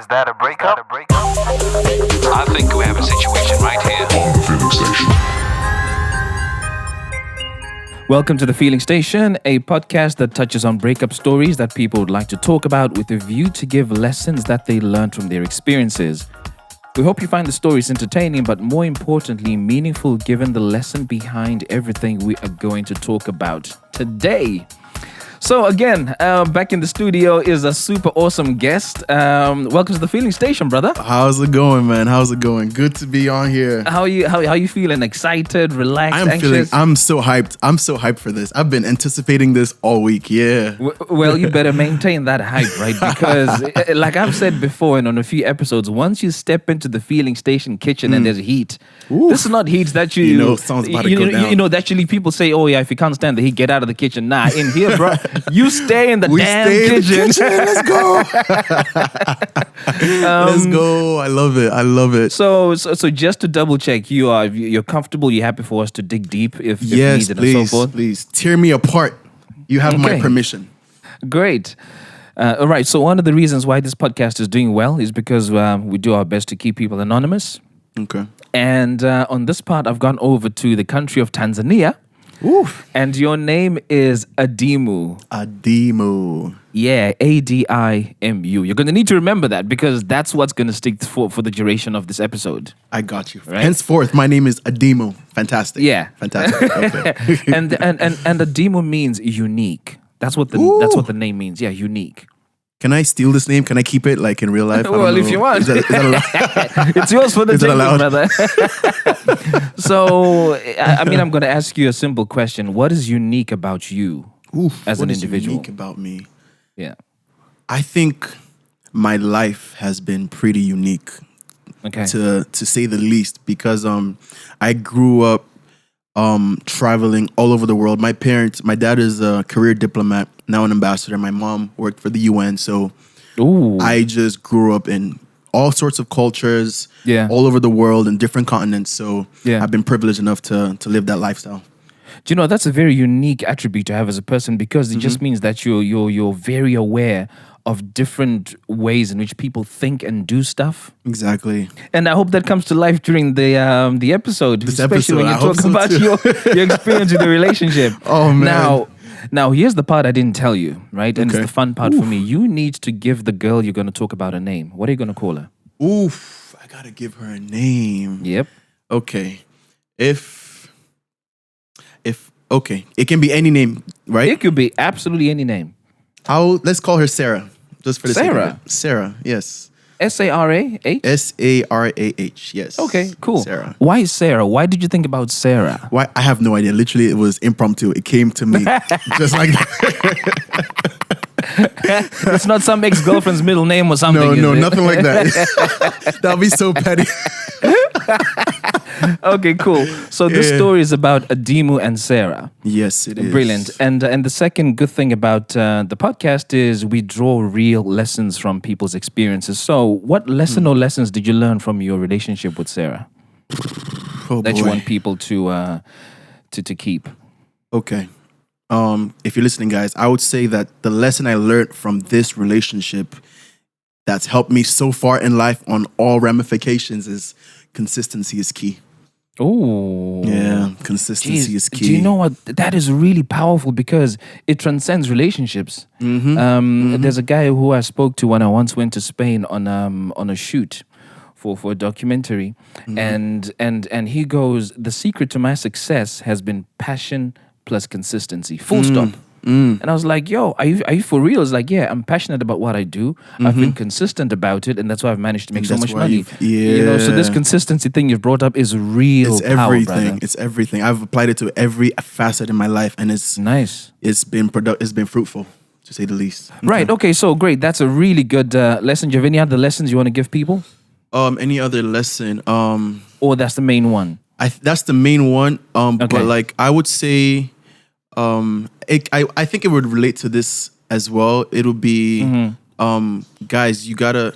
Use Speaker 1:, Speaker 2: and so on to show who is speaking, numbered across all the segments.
Speaker 1: Is that a breakup?
Speaker 2: I think we have a situation right here.
Speaker 3: On the Feeling Station.
Speaker 4: Welcome to The Feeling Station, a podcast that touches on breakup stories that people would like to talk about with a view to give lessons that they learned from their experiences. We hope you find the stories entertaining, but more importantly, meaningful given the lesson behind everything we are going to talk about today. So again, back in the studio is a super awesome guest. Welcome to The Feeling Station, brother.
Speaker 5: How's it going, man? How's it going? Good to be on here.
Speaker 4: How you feeling? Excited, relaxed, anxious?
Speaker 5: I'm so hyped. I'm so hyped for this. I've been anticipating this all week. Yeah.
Speaker 4: Well, you better maintain that hype, right? Because like I've said before and on a few episodes, once you step into the Feeling Station kitchen and there's heat, this is not heat that
Speaker 5: someone's about to go down.
Speaker 4: You know, actually people say, oh yeah, if you can't stand the heat, get out of the kitchen. Nah, in here, bro, you stay in the damn kitchen.
Speaker 5: Let's go. Let's go. I love it.
Speaker 4: So just to double check, you're comfortable, you're happy for us to dig deep if
Speaker 5: Yes,
Speaker 4: needed
Speaker 5: please,
Speaker 4: and so forth?
Speaker 5: please. Tear me apart. You have my
Speaker 4: Okay.
Speaker 5: permission.
Speaker 4: Great. All right. So one of the reasons why this podcast is doing well is because we do our best to keep people anonymous.
Speaker 5: Okay.
Speaker 4: And on this part, I've gone over to the country of Tanzania.
Speaker 5: Oof.
Speaker 4: And your name is Adimu.
Speaker 5: Adimu.
Speaker 4: Yeah, Adimu. You're going to need to remember that because that's what's going to stick for the duration of this episode.
Speaker 5: I got you.
Speaker 4: Right.
Speaker 5: Henceforth, my name is Adimu. Fantastic.
Speaker 4: Yeah.
Speaker 5: Fantastic. Okay.
Speaker 4: And Adimu means unique. That's what the name means. Yeah, unique.
Speaker 5: Can I steal this name? Can I keep it like in real life? I don't
Speaker 4: Well, if
Speaker 5: know.
Speaker 4: you want.
Speaker 5: Is that allowed?
Speaker 4: It's yours for the
Speaker 5: Is that
Speaker 4: taking,
Speaker 5: allowed?
Speaker 4: brother. So, I mean, I'm going to ask you a simple question. What is unique about you
Speaker 5: Oof,
Speaker 4: as an
Speaker 5: what is
Speaker 4: individual?
Speaker 5: unique about me?
Speaker 4: Yeah.
Speaker 5: I think my life has been pretty unique,
Speaker 4: Okay.
Speaker 5: to say the least, because I grew up traveling all over the world. My dad is a career diplomat, now an ambassador. My mom worked for the UN, so
Speaker 4: Ooh.
Speaker 5: I just grew up in all sorts of cultures,
Speaker 4: Yeah.
Speaker 5: all over the world and different continents. So
Speaker 4: Yeah.
Speaker 5: I've been privileged enough to live that lifestyle.
Speaker 4: Do you know that's a very unique attribute to have as a person because it
Speaker 5: Mm-hmm.
Speaker 4: just means that you're very aware of different ways in which people think and do stuff.
Speaker 5: Exactly.
Speaker 4: And I hope that comes to life during the episode, especially when you
Speaker 5: I hope
Speaker 4: talk
Speaker 5: so
Speaker 4: about
Speaker 5: too.
Speaker 4: your experience with the relationship.
Speaker 5: Oh, man.
Speaker 4: Now here's the part I didn't tell you, right? And
Speaker 5: Okay.
Speaker 4: it's the fun part for me. You need to give the girl you're going to talk about a name. What are you going to call her?
Speaker 5: Oof, I gotta give her a name.
Speaker 4: Yep.
Speaker 5: Okay. Okay, it can be any name, right?
Speaker 4: It could be absolutely any name.
Speaker 5: Let's call her Sarah, just for the sake of
Speaker 4: Sarah?
Speaker 5: it. Sarah, yes.
Speaker 4: Sarah?
Speaker 5: Sarah, yes.
Speaker 4: Okay, cool.
Speaker 5: Sarah.
Speaker 4: Why Sarah? Why did you think about Sarah?
Speaker 5: Why? I have no idea. Literally, it was impromptu. It came to me just like that.
Speaker 4: It's not some ex-girlfriend's middle name or something.
Speaker 5: No,
Speaker 4: is it?
Speaker 5: nothing like that. That'd be so petty.
Speaker 4: Okay, cool. So this
Speaker 5: Yeah.
Speaker 4: story is about Adimu and Sarah.
Speaker 5: Yes, it is.
Speaker 4: Brilliant. And the second good thing about the podcast is we draw real lessons from people's experiences. So what lesson or lessons did you learn from your relationship with Sarah
Speaker 5: Oh,
Speaker 4: that you
Speaker 5: boy.
Speaker 4: want people to keep?
Speaker 5: Okay. If you're listening, guys, I would say that the lesson I learned from this relationship that's helped me so far in life on all ramifications is consistency is key.
Speaker 4: Oh.
Speaker 5: Yeah, consistency is key.
Speaker 4: Do you know what? That is really powerful because it transcends relationships. There's a guy who I spoke to when I once went to Spain on a shoot for a documentary, and he goes, the secret to my success has been passion plus consistency. Full stop. And I was like, yo, are you for real? It's like, yeah, I'm passionate about what I do. I've been consistent about it, and that's why I've managed to make so
Speaker 5: that's
Speaker 4: much
Speaker 5: why
Speaker 4: money. You know, so this
Speaker 5: yeah.
Speaker 4: consistency thing you've brought up is real
Speaker 5: It's
Speaker 4: power,
Speaker 5: everything.
Speaker 4: brother.
Speaker 5: It's everything. I've applied it to every facet in my life, and it's
Speaker 4: Nice.
Speaker 5: It's been fruitful, to say the least.
Speaker 4: Right. Okay. So great. That's a really good lesson. Do you have any other lessons you want to give people,
Speaker 5: Any other lesson?
Speaker 4: or that's the main one?
Speaker 5: That's the main one.
Speaker 4: Okay.
Speaker 5: But like I would say, I think it would relate to this as well. It'll be, guys, you gotta.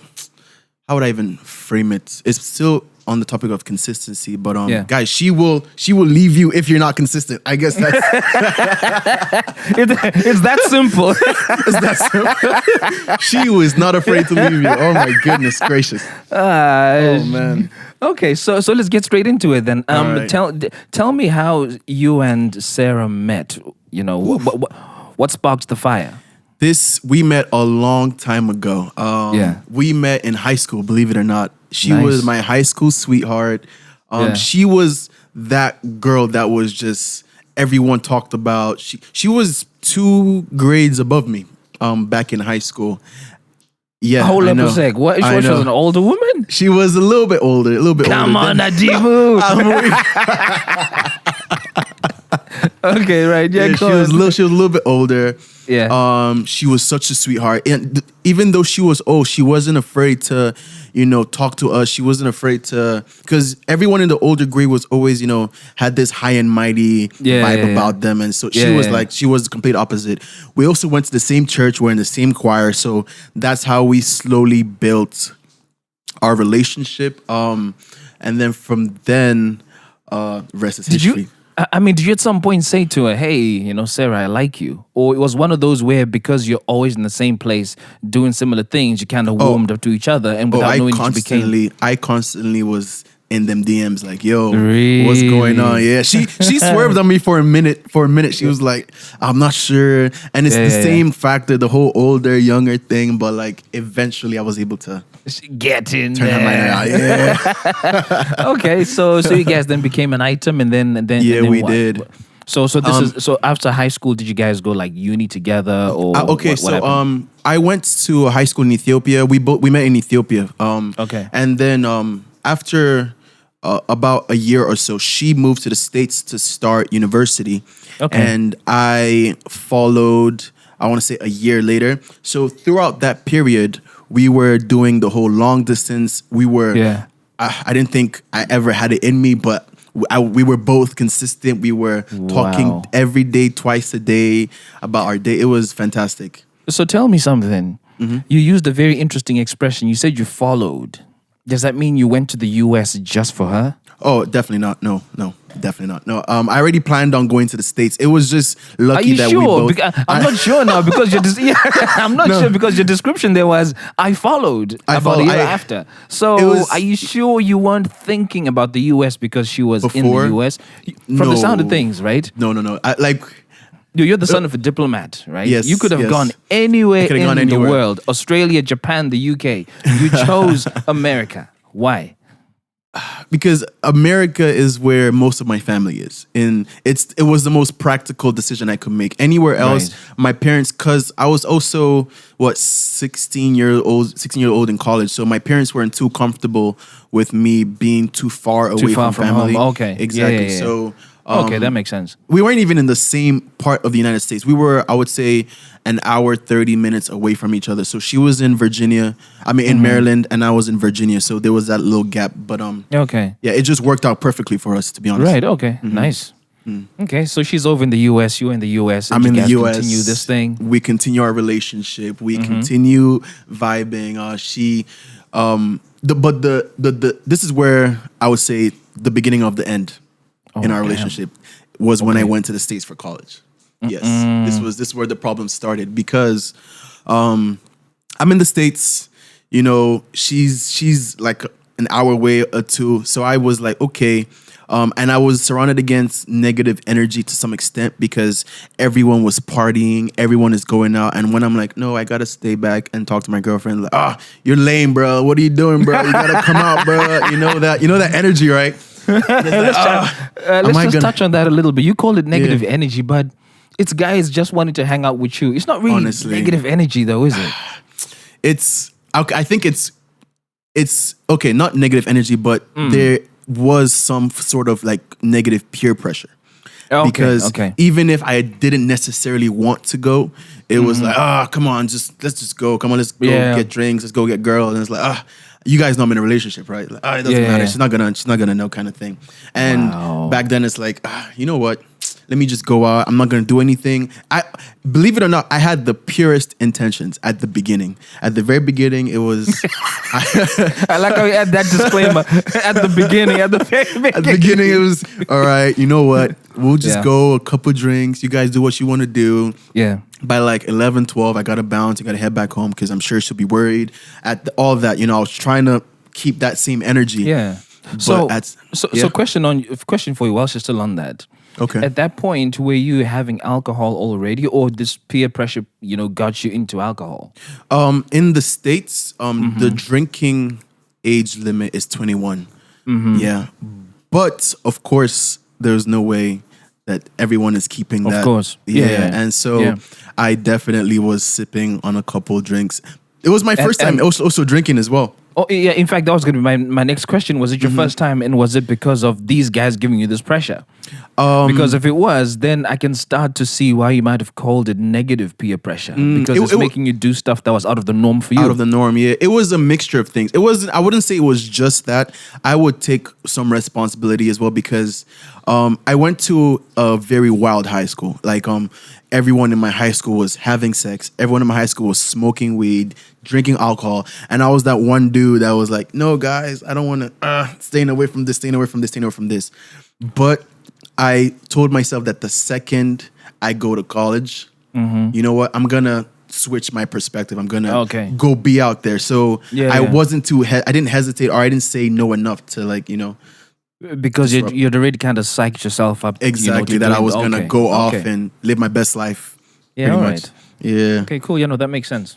Speaker 5: How would I even frame it? It's still on the topic of consistency, but
Speaker 4: Yeah.
Speaker 5: guys, she will leave you if you're not consistent. I guess that's
Speaker 4: It's that simple.
Speaker 5: it's that simple. She was not afraid to leave you. Oh my goodness gracious. Oh man.
Speaker 4: Okay, so let's get straight into it then.
Speaker 5: All right.
Speaker 4: Tell me how you and Sarah met. You know, what sparked the fire?
Speaker 5: We met a long time ago.
Speaker 4: Yeah.
Speaker 5: We met in high school, believe it or not. She
Speaker 4: Nice.
Speaker 5: was my high school sweetheart.
Speaker 4: Yeah.
Speaker 5: She was that girl that was just everyone talked about. She was 2 grades above me back in high school. Yeah.
Speaker 4: Hold
Speaker 5: I
Speaker 4: up
Speaker 5: know.
Speaker 4: a sec. What?
Speaker 5: I
Speaker 4: She was
Speaker 5: know.
Speaker 4: an older woman?
Speaker 5: She was a little bit older,
Speaker 4: Come on,
Speaker 5: than-
Speaker 4: Nadimu. Okay, right. Yeah,
Speaker 5: Yeah,
Speaker 4: go
Speaker 5: she was
Speaker 4: on.
Speaker 5: a little bit older.
Speaker 4: Yeah.
Speaker 5: She was such a sweetheart, and even though she was old, she wasn't afraid to, talk to us. She wasn't afraid to, because everyone in the older grade was always, had this high and mighty
Speaker 4: Yeah,
Speaker 5: vibe
Speaker 4: yeah, yeah.
Speaker 5: about them, and so she
Speaker 4: Yeah,
Speaker 5: was
Speaker 4: yeah.
Speaker 5: like, she was the complete opposite. We also went to the same church. We're in the same choir, so that's how we slowly built our relationship. And then from then, rest is
Speaker 4: Did
Speaker 5: history.
Speaker 4: you? I mean, did you at some point say to her, "Hey, Sarah, I like you," or it was one of those where because you're always in the same place doing similar things, you kind of warmed up to each other, and without
Speaker 5: I
Speaker 4: knowing, you became.
Speaker 5: constantly was in them DMs like, yo,
Speaker 4: Really?
Speaker 5: what's going on? Yeah. She swerved on me for a minute. She was like, I'm not sure. And it's
Speaker 4: Yeah,
Speaker 5: the
Speaker 4: yeah,
Speaker 5: same factor, the whole older, younger thing, but like eventually I was able to
Speaker 4: Get in
Speaker 5: turn her mind around.
Speaker 4: there.
Speaker 5: Yeah.
Speaker 4: Okay, so you guys then became an item, and then
Speaker 5: Yeah,
Speaker 4: and then
Speaker 5: we
Speaker 4: what?
Speaker 5: did.
Speaker 4: So after high school, did you guys go like uni together or
Speaker 5: Okay,
Speaker 4: what
Speaker 5: so
Speaker 4: happened?
Speaker 5: I went to a high school in Ethiopia. We met in Ethiopia.
Speaker 4: Okay.
Speaker 5: and then after about a year or so, she moved to the States to start university.
Speaker 4: Okay.
Speaker 5: And I followed. I want to say a year later. So throughout that period, we were doing the whole long distance. We were.
Speaker 4: Yeah.
Speaker 5: I didn't think I ever had it in me, but we were both consistent. We were talking
Speaker 4: Wow.
Speaker 5: every day, twice a day about our day. It was fantastic.
Speaker 4: So tell me something.
Speaker 5: Mm-hmm.
Speaker 4: You used a very interesting expression. You said you followed. Does that mean you went to the US just for her?
Speaker 5: Oh, definitely not. No, definitely not. No, I already planned on going to the States. It was just lucky
Speaker 4: Are you
Speaker 5: that
Speaker 4: sure?
Speaker 5: we both.
Speaker 4: I'm not sure now because I'm not
Speaker 5: No.
Speaker 4: sure because your description there was I followed
Speaker 5: I
Speaker 4: about
Speaker 5: followed.
Speaker 4: a year
Speaker 5: I-
Speaker 4: after. So
Speaker 5: It was-
Speaker 4: are you sure you weren't thinking about the US because she was in
Speaker 5: Before?
Speaker 4: the US? From the sound of
Speaker 5: No.
Speaker 4: things, right?
Speaker 5: No.
Speaker 4: You're the son of a diplomat, right?
Speaker 5: Yes,
Speaker 4: You could have
Speaker 5: yes.
Speaker 4: gone anywhere
Speaker 5: could've
Speaker 4: in
Speaker 5: gone
Speaker 4: the
Speaker 5: anywhere.
Speaker 4: world. Australia, Japan, the UK. You chose America. Why?
Speaker 5: Because America is where most of my family is, and it was the most practical decision I could make. Anywhere else,
Speaker 4: Right.
Speaker 5: my parents, because I was also 16-year-old in college, so my parents weren't too comfortable with me being too far away
Speaker 4: far
Speaker 5: from
Speaker 4: from
Speaker 5: family.
Speaker 4: home. Okay. Yeah,
Speaker 5: exactly.
Speaker 4: yeah, yeah.
Speaker 5: So.
Speaker 4: Okay, that makes sense.
Speaker 5: We weren't even in the same part of the United States. We were, I would say, an hour, 30 minutes away from each other. So she was in Virginia, in Maryland, and I was in Virginia. So there was that little gap. But
Speaker 4: Okay.
Speaker 5: yeah, it just worked out perfectly for us, to be honest.
Speaker 4: Right. Okay. Nice. Okay. So she's over in the U.S. You're in the U.S. and
Speaker 5: I'm
Speaker 4: you
Speaker 5: in the
Speaker 4: guys
Speaker 5: US.
Speaker 4: Continue this thing.
Speaker 5: We continue our relationship. We continue vibing. This is where I would say the beginning of the end in our
Speaker 4: damn.
Speaker 5: relationship was when I went to the States for college. Yes, this is where the problem started because I'm in the States. She's like an hour away or two. So I was like, okay. And I was surrounded against negative energy to some extent because everyone was partying, everyone is going out. And when I'm like, no, I gotta stay back and talk to my girlfriend, like, you're lame, bro. What are you doing, bro? You gotta come out, bro. You know that energy, right?
Speaker 4: Let's just touch on that a little bit. You call it negative energy, but it's guys just wanting to hang out with you. It's not really
Speaker 5: Honestly.
Speaker 4: negative energy, though, is it?
Speaker 5: I think it's okay, not negative energy, but there was some sort of like negative peer pressure.
Speaker 4: Okay,
Speaker 5: Because
Speaker 4: okay.
Speaker 5: even if I didn't necessarily want to go, it was like, come on, let's just go. Come on, let's go
Speaker 4: Yeah.
Speaker 5: get drinks, let's go get girls. And it's like, you guys know I'm in a relationship, right? Like, it doesn't
Speaker 4: Yeah.
Speaker 5: matter. She's not gonna know, kind of thing. And
Speaker 4: Wow.
Speaker 5: back then it's like, you know what? let me just go out. I'm not gonna do anything. I believe it or not, I had the purest intentions at the beginning. At the very beginning, it was
Speaker 4: I like how you add that disclaimer at the beginning. At the very beginning.
Speaker 5: at the beginning, it was all right. You know what? We'll just go a couple drinks. You guys do what you want to do.
Speaker 4: Yeah.
Speaker 5: By like 11, 12, I got to bounce. I got to head back home because I'm sure she'll be worried. All of that, I was trying to keep that same energy.
Speaker 4: Yeah.
Speaker 5: But
Speaker 4: So question for you while she's still on that.
Speaker 5: Okay.
Speaker 4: At that point, were you having alcohol already, or this peer pressure, got you into alcohol?
Speaker 5: In the States, the drinking age limit is 21. Yeah. But of course, there's no way that everyone is keeping that.
Speaker 4: Of course.
Speaker 5: Yeah. And so I definitely was sipping on a couple drinks. It was my first time also drinking as well.
Speaker 4: Oh, yeah. In fact, that was going to be my next question. Was it your first time, and was it because of these guys giving you this pressure? Because if it was, then I can start to see why you might have called it negative peer pressure. Because it's making you do stuff that was out of the norm for you.
Speaker 5: Out of the norm, yeah. It was a mixture of things. I wouldn't say it was just that. I would take some responsibility as well because I went to a very wild high school. Like everyone in my high school was having sex. Everyone in my high school was smoking weed, drinking alcohol. And I was that one dude that was like, no, guys, I don't want to, staying away from this, staying away from this, staying away from this. But I told myself that the second I go to college, you know what, I'm going to switch my perspective. I'm going to go be out there. So I wasn't I didn't hesitate, or I didn't say no enough to
Speaker 4: because you'd already kind of psyched yourself up.
Speaker 5: Exactly, that I was going to go off and live my best life.
Speaker 4: Yeah, all right.
Speaker 5: Yeah.
Speaker 4: Okay, cool. That makes sense.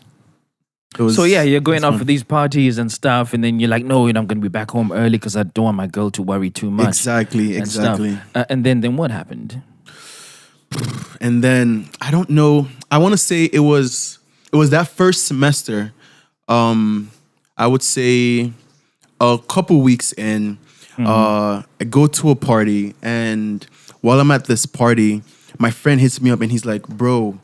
Speaker 4: So you're going out for these parties and stuff, and then you're like, no, I'm going to be back home early because I don't want my girl to worry too much.
Speaker 5: Exactly.
Speaker 4: And then what happened?
Speaker 5: And then I don't know. I want to say it was that first semester. I would say a couple weeks in. I go to a party, and while I'm at this party, my friend hits me up and he's like, bro,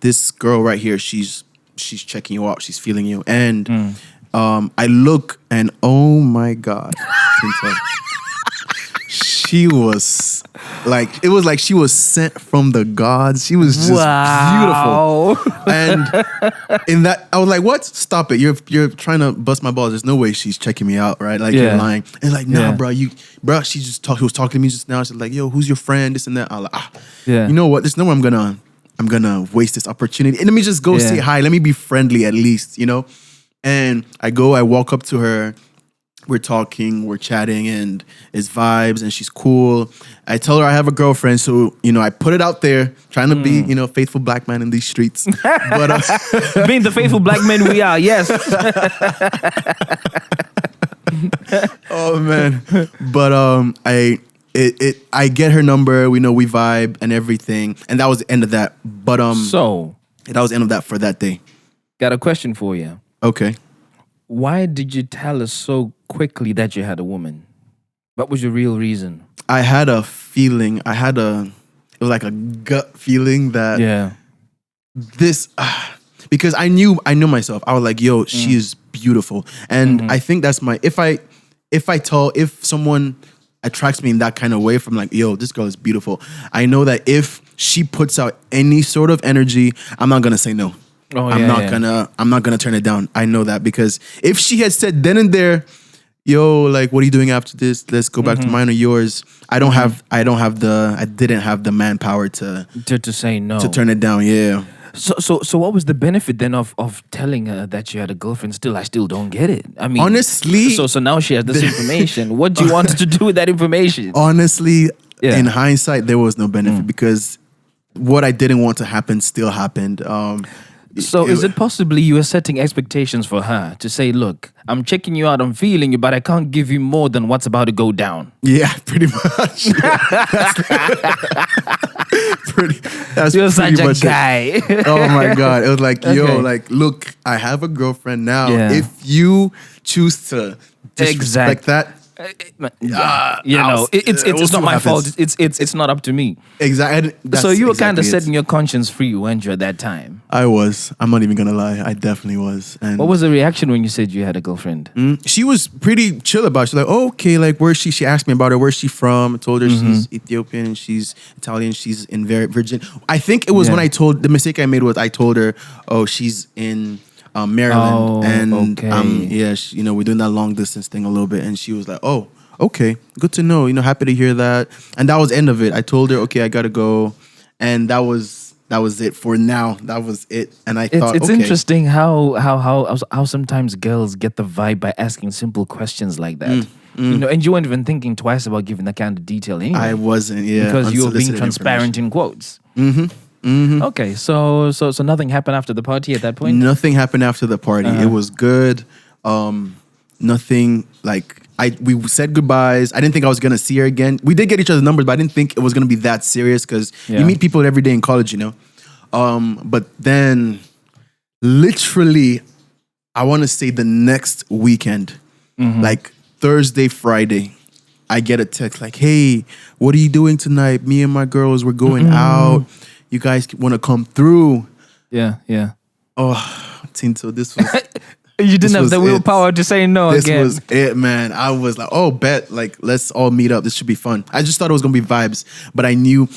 Speaker 5: this girl right here, she's checking you out, she's feeling you. And I look, and oh my God, she was like, it was like she was sent from the gods. She was just beautiful. And in that, I was like, what? Stop it. You're trying to bust my balls. There's no way she's checking me out, right? Like, you're lying. And like, nah, bro, she was talking to me just now. She's like, yo, who's your friend? This and that. I was like, you know what? There's no way I'm gonna waste this opportunity. And let me just go say hi. Let me be friendly at least, And I walk up to her. We're talking, we're chatting, and it's vibes, and she's cool. I tell her I have a girlfriend, so, I put it out there, trying to be, faithful black man in these streets. But
Speaker 4: being the faithful black men we are, yes.
Speaker 5: Oh, man. But I get her number, we vibe and everything, and that was the end of that. But
Speaker 4: so
Speaker 5: that was the end of that for that day.
Speaker 4: Got a question for you.
Speaker 5: Okay.
Speaker 4: Why did you tell us so quickly that you had a woman? What was your real reason?
Speaker 5: I had a feeling. It was like a gut feeling that this, because I knew myself. I was like, yo, she is beautiful. And I think that's if someone attracts me in that kind of way, from like, yo, this girl is beautiful, I know that if she puts out any sort of energy, I'm not going to say no. I'm not gonna turn it down. I know that, because if she had said then and there, yo, like, what are you doing after this? Let's go back to mine or yours. I didn't have the manpower to
Speaker 4: say no,
Speaker 5: to turn it down. Yeah.
Speaker 4: So what was the benefit then of telling her that you had a girlfriend? I still don't get it. I mean,
Speaker 5: honestly,
Speaker 4: so now she has this information. What do you want to do with that information?
Speaker 5: Honestly, in hindsight, there was no benefit because what I didn't want to happen still happened.
Speaker 4: So is it possibly you were setting expectations for her to say, look, I'm checking you out, I'm feeling you, but I can't give you more than what's about to go down?
Speaker 5: Yeah, pretty much.
Speaker 4: You're such a guy.
Speaker 5: Oh my God. It was like, yo, like, look, I have a girlfriend now. Yeah. If you choose to disrespect that,
Speaker 4: It's not my fault. It's not up to me.
Speaker 5: Exactly.
Speaker 4: So you were kind of setting your conscience free, weren't you, at that time?
Speaker 5: I was. I'm not even gonna lie. I definitely was. And
Speaker 4: What was the reaction when you said you had a girlfriend?
Speaker 5: she was pretty chill about it. She's like, oh, okay, like where's she? She asked me about her. Where's she from? I told her she's Ethiopian, she's Italian, she's in Virginia. I think it was when the mistake I made was I told her, oh, she's in Maryland.
Speaker 4: Oh,
Speaker 5: and
Speaker 4: okay.
Speaker 5: we're doing that long distance thing a little bit. And she was like, oh, okay, good to know. Happy to hear that. And that was the end of it. I told her, okay, I gotta go. And that was it for now. That was it. And I thought
Speaker 4: It's
Speaker 5: okay.
Speaker 4: interesting how sometimes girls get the vibe by asking simple questions like that. And you weren't even thinking twice about giving that kind of detail anyway.
Speaker 5: I wasn't, yeah.
Speaker 4: Because you were being
Speaker 5: unsolicited
Speaker 4: transparent in quotes.
Speaker 5: information.
Speaker 4: Okay, so nothing happened after the party at that point?
Speaker 5: Nothing happened after the party. It was good. Nothing like we said goodbyes. I didn't think I was gonna see her again. We did get each other's numbers, but I didn't think it was gonna be that serious because you meet people every day in college, But then, literally, I want to say the next weekend, like Thursday, Friday, I get a text like, "Hey, what are you doing tonight? Me and my girls, we're going out. You guys want to come through?"
Speaker 4: Yeah.
Speaker 5: Oh, Tinto, this was.
Speaker 4: You didn't have
Speaker 5: was
Speaker 4: the
Speaker 5: it.
Speaker 4: willpower to say no
Speaker 5: This
Speaker 4: again.
Speaker 5: was it, man. I was like, oh, bet. Like, let's all meet up. This should be fun. I just thought it was going to be vibes. But I knew.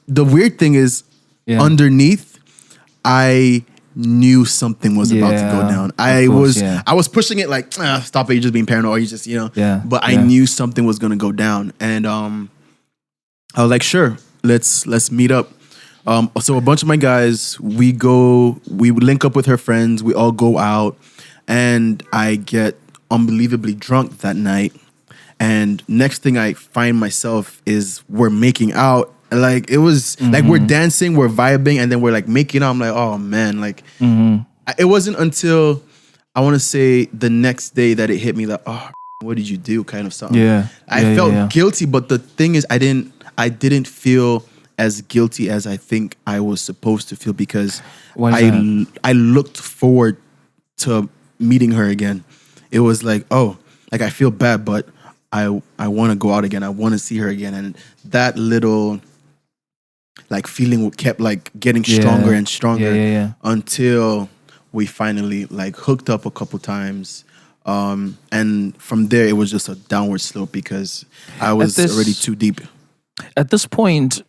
Speaker 5: The weird thing is, underneath, I knew something was about to go down. I was pushing it like, stop it. You're just being paranoid. Or you just,
Speaker 4: Yeah.
Speaker 5: But I knew something was going to go down. And I was like, sure, let's meet up. So a bunch of my guys, we link up with her friends. We all go out. And I get unbelievably drunk that night. And next thing I find myself is we're making out. Like it was like we're dancing, we're vibing, and then we're like making out. I'm like, oh man, like it wasn't until I want to say the next day that it hit me like, oh, what did you do? Kind of something.
Speaker 4: Yeah.
Speaker 5: I felt guilty, but the thing is, I didn't feel as guilty as I think I was supposed to feel because I looked forward to meeting her again. It was like, oh, like I feel bad, but I want to go out again. I want to see her again. And that little like feeling kept like getting stronger and stronger until we finally like hooked up a couple times. And from there, it was just a downward slope because I was already too deep.
Speaker 4: At this point,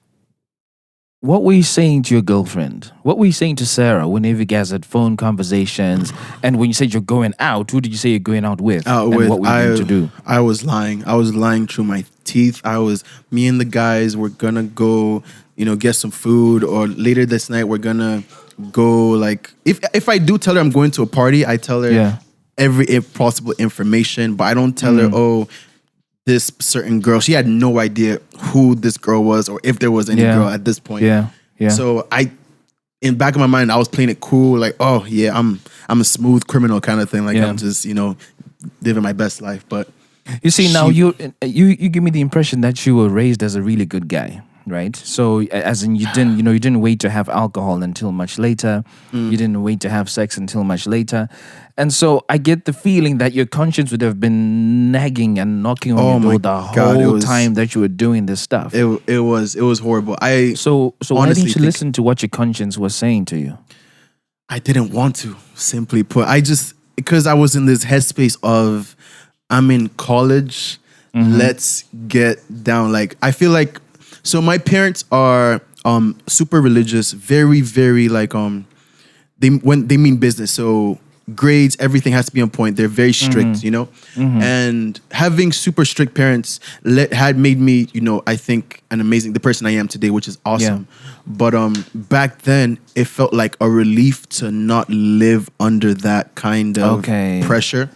Speaker 4: what were you saying to your girlfriend? What were you saying to Sarah whenever you guys had phone conversations? And when you said you're going out, who did you say you're going out with? And what were you going to do?
Speaker 5: I was lying. I was lying through my teeth. Me and the guys were going to go, get some food, or later this night we're going to go like, if I do tell her I'm going to a party, I tell her every possible information, but I don't tell her, oh, this certain girl. She had no idea who this girl was or if there was any girl at this point.
Speaker 4: Yeah.
Speaker 5: So in back of my mind, I was playing it cool, like, oh yeah, I'm a smooth criminal kind of thing. Like I'm just, living my best life. But
Speaker 4: you see, now you give me the impression that you were raised as a really good guy, right? So as in you didn't wait to have alcohol until much later. You didn't wait to have sex until much later. And so I get the feeling that your conscience would have been nagging and knocking on your door whole time that you were doing this stuff.
Speaker 5: It was horrible.
Speaker 4: So why didn't you listen to what your conscience was saying to you?
Speaker 5: I didn't want to, simply put. Because I was in this headspace of I'm in college, let's get down. Like I feel like, so my parents are super religious, very, very like when they mean business. So grades, everything has to be on point. They're very strict, and having super strict parents had made me, I think the person I am today, which is awesome. But back then it felt like a relief to not live under that kind of pressure.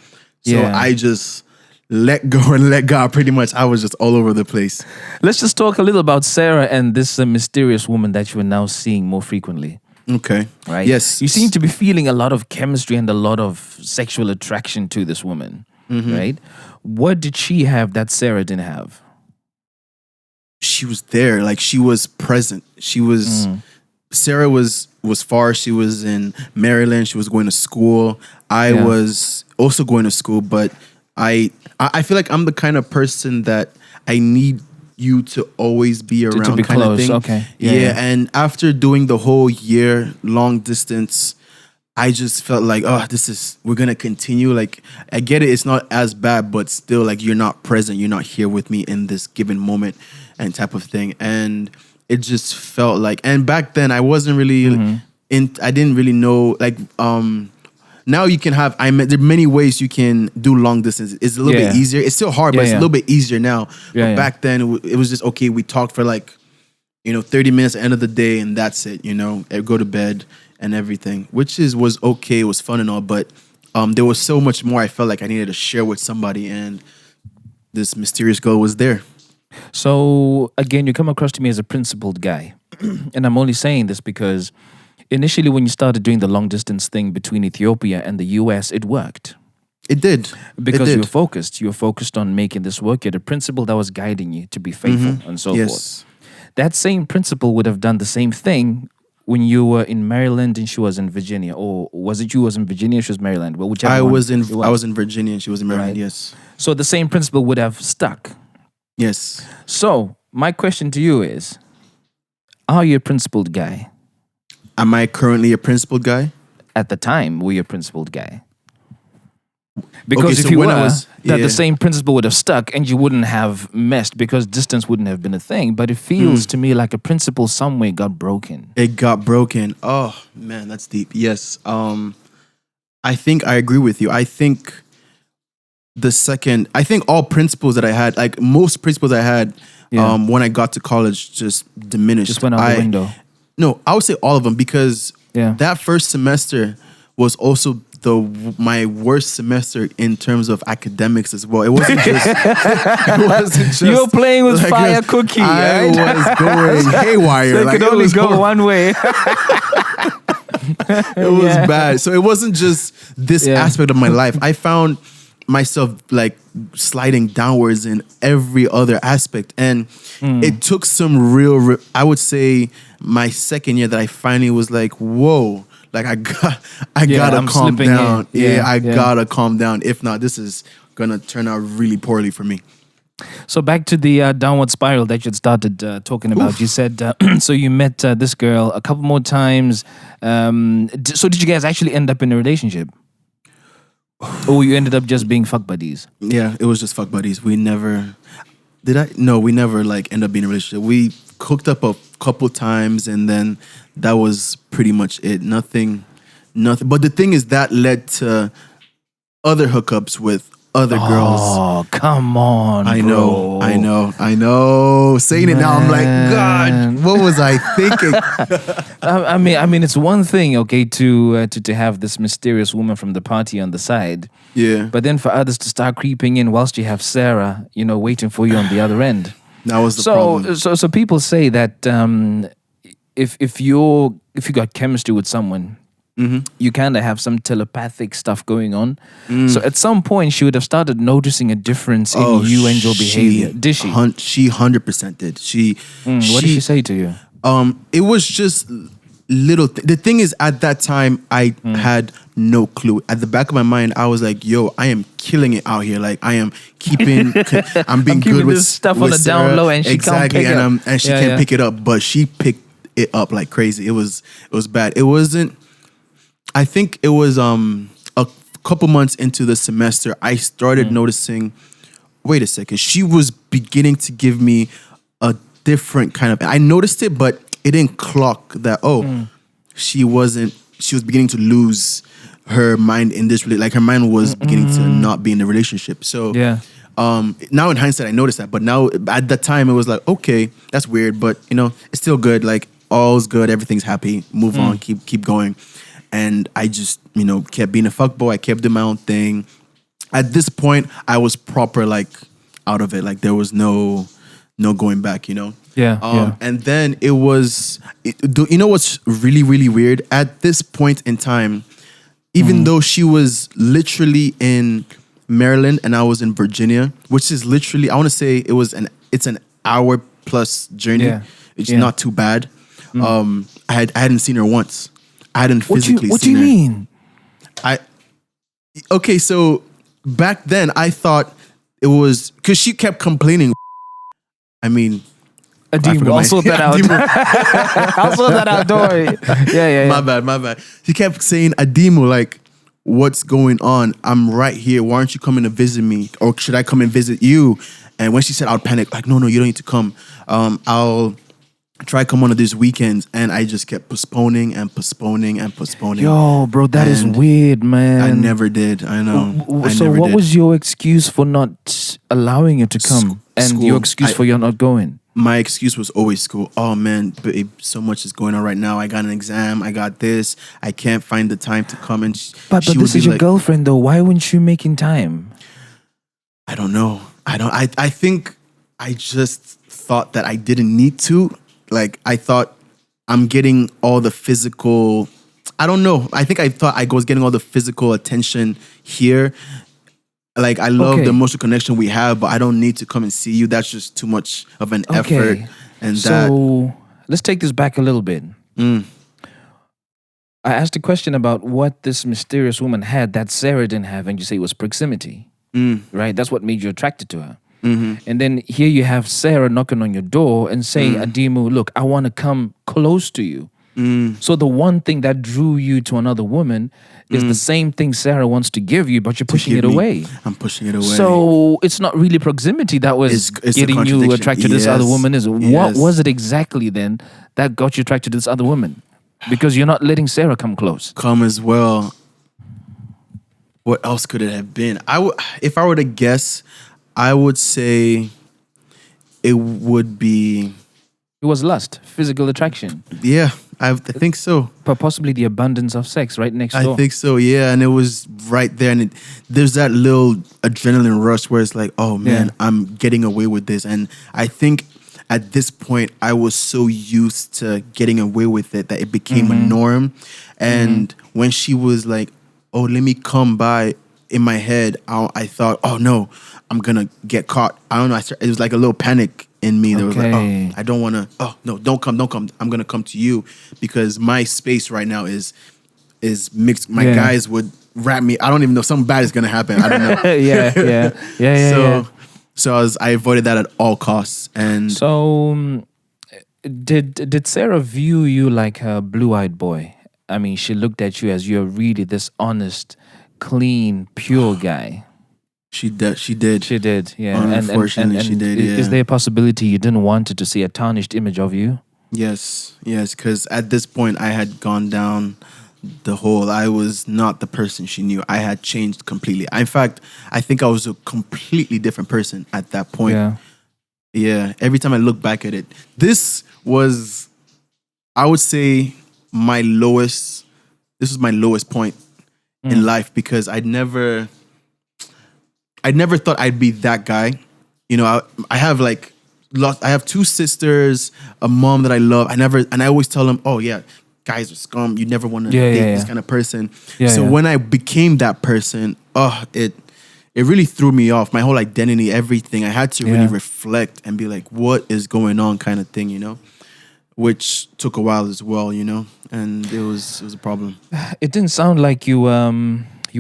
Speaker 5: So I just let go and let God. Pretty much, I was just all over the place.
Speaker 4: Let's just talk a little about Sarah and this mysterious woman that you are now seeing more frequently.
Speaker 5: Okay.
Speaker 4: Right?
Speaker 5: Yes.
Speaker 4: You seem to be feeling a lot of chemistry and a lot of sexual attraction to this woman, right? What did she have that Sarah didn't have?
Speaker 5: She was there. Like, she was present. Sarah was far. She was in Maryland. She was going to school. I was also going to school, but I feel like I'm the kind of person that I need you to always be around,
Speaker 4: be
Speaker 5: kind
Speaker 4: close.
Speaker 5: of thing.
Speaker 4: Okay.
Speaker 5: Yeah,
Speaker 4: Yeah.
Speaker 5: and after doing the whole year long distance, I just felt like, oh, we're gonna continue. Like, I get it, it's not as bad, but still, like, you're not present, you're not here with me in this given moment, and type of thing. And it just felt like, and back then I wasn't really I didn't really know, like, now you can have, there are many ways you can do long distance. It's a little bit easier. It's still hard, but it's a little bit easier now. But back then it was just, okay, we talked for like, 30 minutes at the end of the day, and that's it, go to bed and everything, which was okay. It was fun and all, but there was so much more I felt like I needed to share with somebody, and this mysterious girl was there.
Speaker 4: So again, you come across to me as a principled guy. And I'm only saying this because initially when you started doing the long distance thing between Ethiopia and the US, it worked.
Speaker 5: It did.
Speaker 4: Because
Speaker 5: it
Speaker 4: you
Speaker 5: did.
Speaker 4: were focused. You were focused on making this work. You had a principle that was guiding you to be faithful and so forth. That same principle would have done the same thing when you were in Maryland and she was in Virginia. Or was it you was in Virginia, she was Maryland? Well, whichever
Speaker 5: I
Speaker 4: one
Speaker 5: was
Speaker 4: it
Speaker 5: in Virginia and she was in Maryland,
Speaker 4: Right.
Speaker 5: yes.
Speaker 4: So the same principle would have stuck.
Speaker 5: Yes.
Speaker 4: So my question to you is, are you a principled guy?
Speaker 5: Am I currently a principled guy?
Speaker 4: At the time, were you a principled guy? Because
Speaker 5: Okay,
Speaker 4: if
Speaker 5: so
Speaker 4: you
Speaker 5: when
Speaker 4: were,
Speaker 5: I was-
Speaker 4: that
Speaker 5: yeah.
Speaker 4: the same principle would have stuck and you wouldn't have messed because distance wouldn't have been a thing. But it feels to me like a principle somewhere got broken.
Speaker 5: It got broken. Oh man, that's deep. Yes. I think I agree with you. I think all principles that I had, like most principles I had,
Speaker 4: Yeah.
Speaker 5: when I got to college, just diminished.
Speaker 4: Just went out the window.
Speaker 5: No, I would say all of them, because
Speaker 4: Yeah.
Speaker 5: that first semester was also my worst semester in terms of academics as well. It wasn't just. It wasn't just.
Speaker 4: You were playing with
Speaker 5: like,
Speaker 4: fire cookie.
Speaker 5: I
Speaker 4: Right?
Speaker 5: was going haywire.
Speaker 4: So it could only go one way.
Speaker 5: It was bad. So it wasn't just this
Speaker 4: Yeah.
Speaker 5: aspect of my life. I found myself like sliding downwards in every other aspect, and it took some real. I would say my second year that I finally was like, whoa. Like I gotta
Speaker 4: I'm
Speaker 5: calm
Speaker 4: slipping in.
Speaker 5: down.
Speaker 4: Yeah,
Speaker 5: I
Speaker 4: yeah.
Speaker 5: gotta calm down. If not, this is gonna turn out really poorly for me.
Speaker 4: So back to the downward spiral that you started talking about. You said, so you met this girl a couple more times. So did you guys actually end up in a relationship? Or you ended up just being fuck buddies?
Speaker 5: Yeah, it was just fuck buddies. We never No, we never like end up being in a relationship. We hooked up a couple times, and then that was pretty much it. Nothing. But the thing is, that led to other hookups with other girls.
Speaker 4: Oh, come on,
Speaker 5: I
Speaker 4: bro.
Speaker 5: know. Saying it now, I'm like, God, what was I thinking?
Speaker 4: I mean, it's one thing, okay, to have this mysterious woman from the party on the side,
Speaker 5: Yeah,
Speaker 4: but then for others to start creeping in whilst you have Sarah, waiting for you on the other end.
Speaker 5: that was the problem.
Speaker 4: So people say that if you got chemistry with someone, you kind of have some telepathic stuff going on. So at some point, she would have started noticing a difference in you and your behavior. Did she?
Speaker 5: She 100% did.
Speaker 4: What did she say to you?
Speaker 5: It was just little. The thing is, at that time, I had no clue. At the back of my mind, I was like, "Yo, I am killing it out here. Like, I am keeping. I'm being
Speaker 4: keeping
Speaker 5: good with
Speaker 4: this stuff on
Speaker 5: with
Speaker 4: the down
Speaker 5: Sarah."
Speaker 4: low, and she can't
Speaker 5: exactly,
Speaker 4: pick it up.
Speaker 5: and she
Speaker 4: Yeah,
Speaker 5: can't
Speaker 4: yeah.
Speaker 5: pick it up. But she picked it up like crazy. It was bad. It wasn't. I think it was a couple months into the semester, I started noticing. Wait a second. She was beginning to give me a different kind of. I noticed it, but it didn't clock that. She was beginning to lose her mind in this. Like, her mind was beginning to not be in the relationship. So
Speaker 4: Yeah.
Speaker 5: now in hindsight, I noticed that. But now at that time, it was like, okay, that's weird, but it's still good. Like, all's good, everything's happy. Move on, keep going. And I just kept being a fuckboy. I kept doing my own thing. At this point, I was proper like out of it. Like, there was no going back.
Speaker 4: Yeah.
Speaker 5: And then it was. What's really, really weird? At this point in time, even though she was literally in Maryland and I was in Virginia, which is literally, I want to say it's an hour plus journey.
Speaker 4: Yeah.
Speaker 5: It's
Speaker 4: Yeah.
Speaker 5: not too bad. I hadn't seen her once. I hadn't physically
Speaker 4: What do
Speaker 5: seen
Speaker 4: you
Speaker 5: her.
Speaker 4: mean?
Speaker 5: Okay, so back then I thought it was because she kept complaining. I mean,
Speaker 4: Adim,
Speaker 5: forgot
Speaker 4: I'll
Speaker 5: my-
Speaker 4: sort that out. I'll sort that out, don't worry. Yeah.
Speaker 5: my bad. She kept saying, Adimu, like, what's going on? I'm right here. Why aren't you coming to visit me? Or should I come and visit you? And when she said, I'll panic, like, no, you don't need to come. I'll try come one of these weekends. And I just kept postponing.
Speaker 4: Yo, bro, that is
Speaker 5: And
Speaker 4: weird, man.
Speaker 5: I never did. I know.
Speaker 4: So what was your excuse for not allowing you to come? And
Speaker 5: School.
Speaker 4: your excuse for you not going?
Speaker 5: My excuse was always school. Oh man, babe, so much is going on right now. I got an exam. I got this. I can't find the time to come. And
Speaker 4: But
Speaker 5: she would
Speaker 4: this
Speaker 5: be
Speaker 4: is your
Speaker 5: like,
Speaker 4: girlfriend, though. Why weren't you making time?
Speaker 5: I don't know. I think I just thought that I didn't need to. Like I thought I'm getting all the physical. I don't know. I think I thought I was getting all the physical attention here. Like I love
Speaker 4: Okay.
Speaker 5: the emotional connection we have, but I don't need to come and see you. That's just too much of an effort.
Speaker 4: Okay.
Speaker 5: And
Speaker 4: So let's take this back a little bit. I asked a question about what this mysterious woman had that Sarah didn't have, and you say it was proximity. Right? That's what made you attracted to her. And then here you have Sarah knocking on your door and saying, Adimu, look, I want to come close to you. So the one thing that drew you to another woman is the same thing Sarah wants to give you, but you're pushing it
Speaker 5: give me-
Speaker 4: away.
Speaker 5: I'm pushing it away.
Speaker 4: So it's not really proximity that was
Speaker 5: It's a
Speaker 4: getting you
Speaker 5: contradiction.
Speaker 4: attracted to this other
Speaker 5: Yes.
Speaker 4: woman. Is What
Speaker 5: Yes.
Speaker 4: was it exactly then that got you attracted to this other woman? Because you're not letting Sarah come close.
Speaker 5: come as well. What else could it have been? If I were to guess, I would say it would be,
Speaker 4: It was lust, physical attraction,
Speaker 5: yeah, I think so.
Speaker 4: but possibly the abundance of sex right next door.
Speaker 5: I think so, yeah. And it was right there. And there's that little adrenaline rush where it's like, oh man,
Speaker 4: Yeah.
Speaker 5: I'm getting away with this. And I think at this point, I was so used to getting away with it that it became a norm. And when she was like, oh, let me come by, in my head, I thought, oh no, I'm going to get caught. I don't know. It was like a little panic in me. There was like,
Speaker 4: Okay.
Speaker 5: oh, I don't want to, oh no, don't come. I'm going to come to you because my space right now is mixed. My
Speaker 4: Yeah.
Speaker 5: guys would wrap me. I don't even know. Something bad is going to happen. I don't know.
Speaker 4: yeah.
Speaker 5: So I avoided that at all costs. And
Speaker 4: So did Sarah view you like her blue-eyed boy? I mean, she looked at you as you're really this honest, clean, pure guy.
Speaker 5: she did. She did.
Speaker 4: She did, yeah.
Speaker 5: Unfortunately, she did,
Speaker 4: Is
Speaker 5: yeah.
Speaker 4: there a possibility you didn't want her to see a tarnished image of you?
Speaker 5: Yes. Because at this point, I had gone down the hole. I was not the person she knew. I had changed completely. In fact, I think I was a completely different person at that point.
Speaker 4: Yeah.
Speaker 5: Yeah. Every time I look back at it, this was, I would say, this was my lowest point in life because I never thought I'd be that guy. You know, I have I have two sisters, a mom that I love. I always tell them, oh yeah, guys are scum. You never want to date this kind of person. So when I became that person, it really threw me off. My whole identity, everything. I had to really reflect and be like, what is going on, kind of thing, you know? Which took a while as well, you know, and it was a problem.
Speaker 4: It didn't sound like you were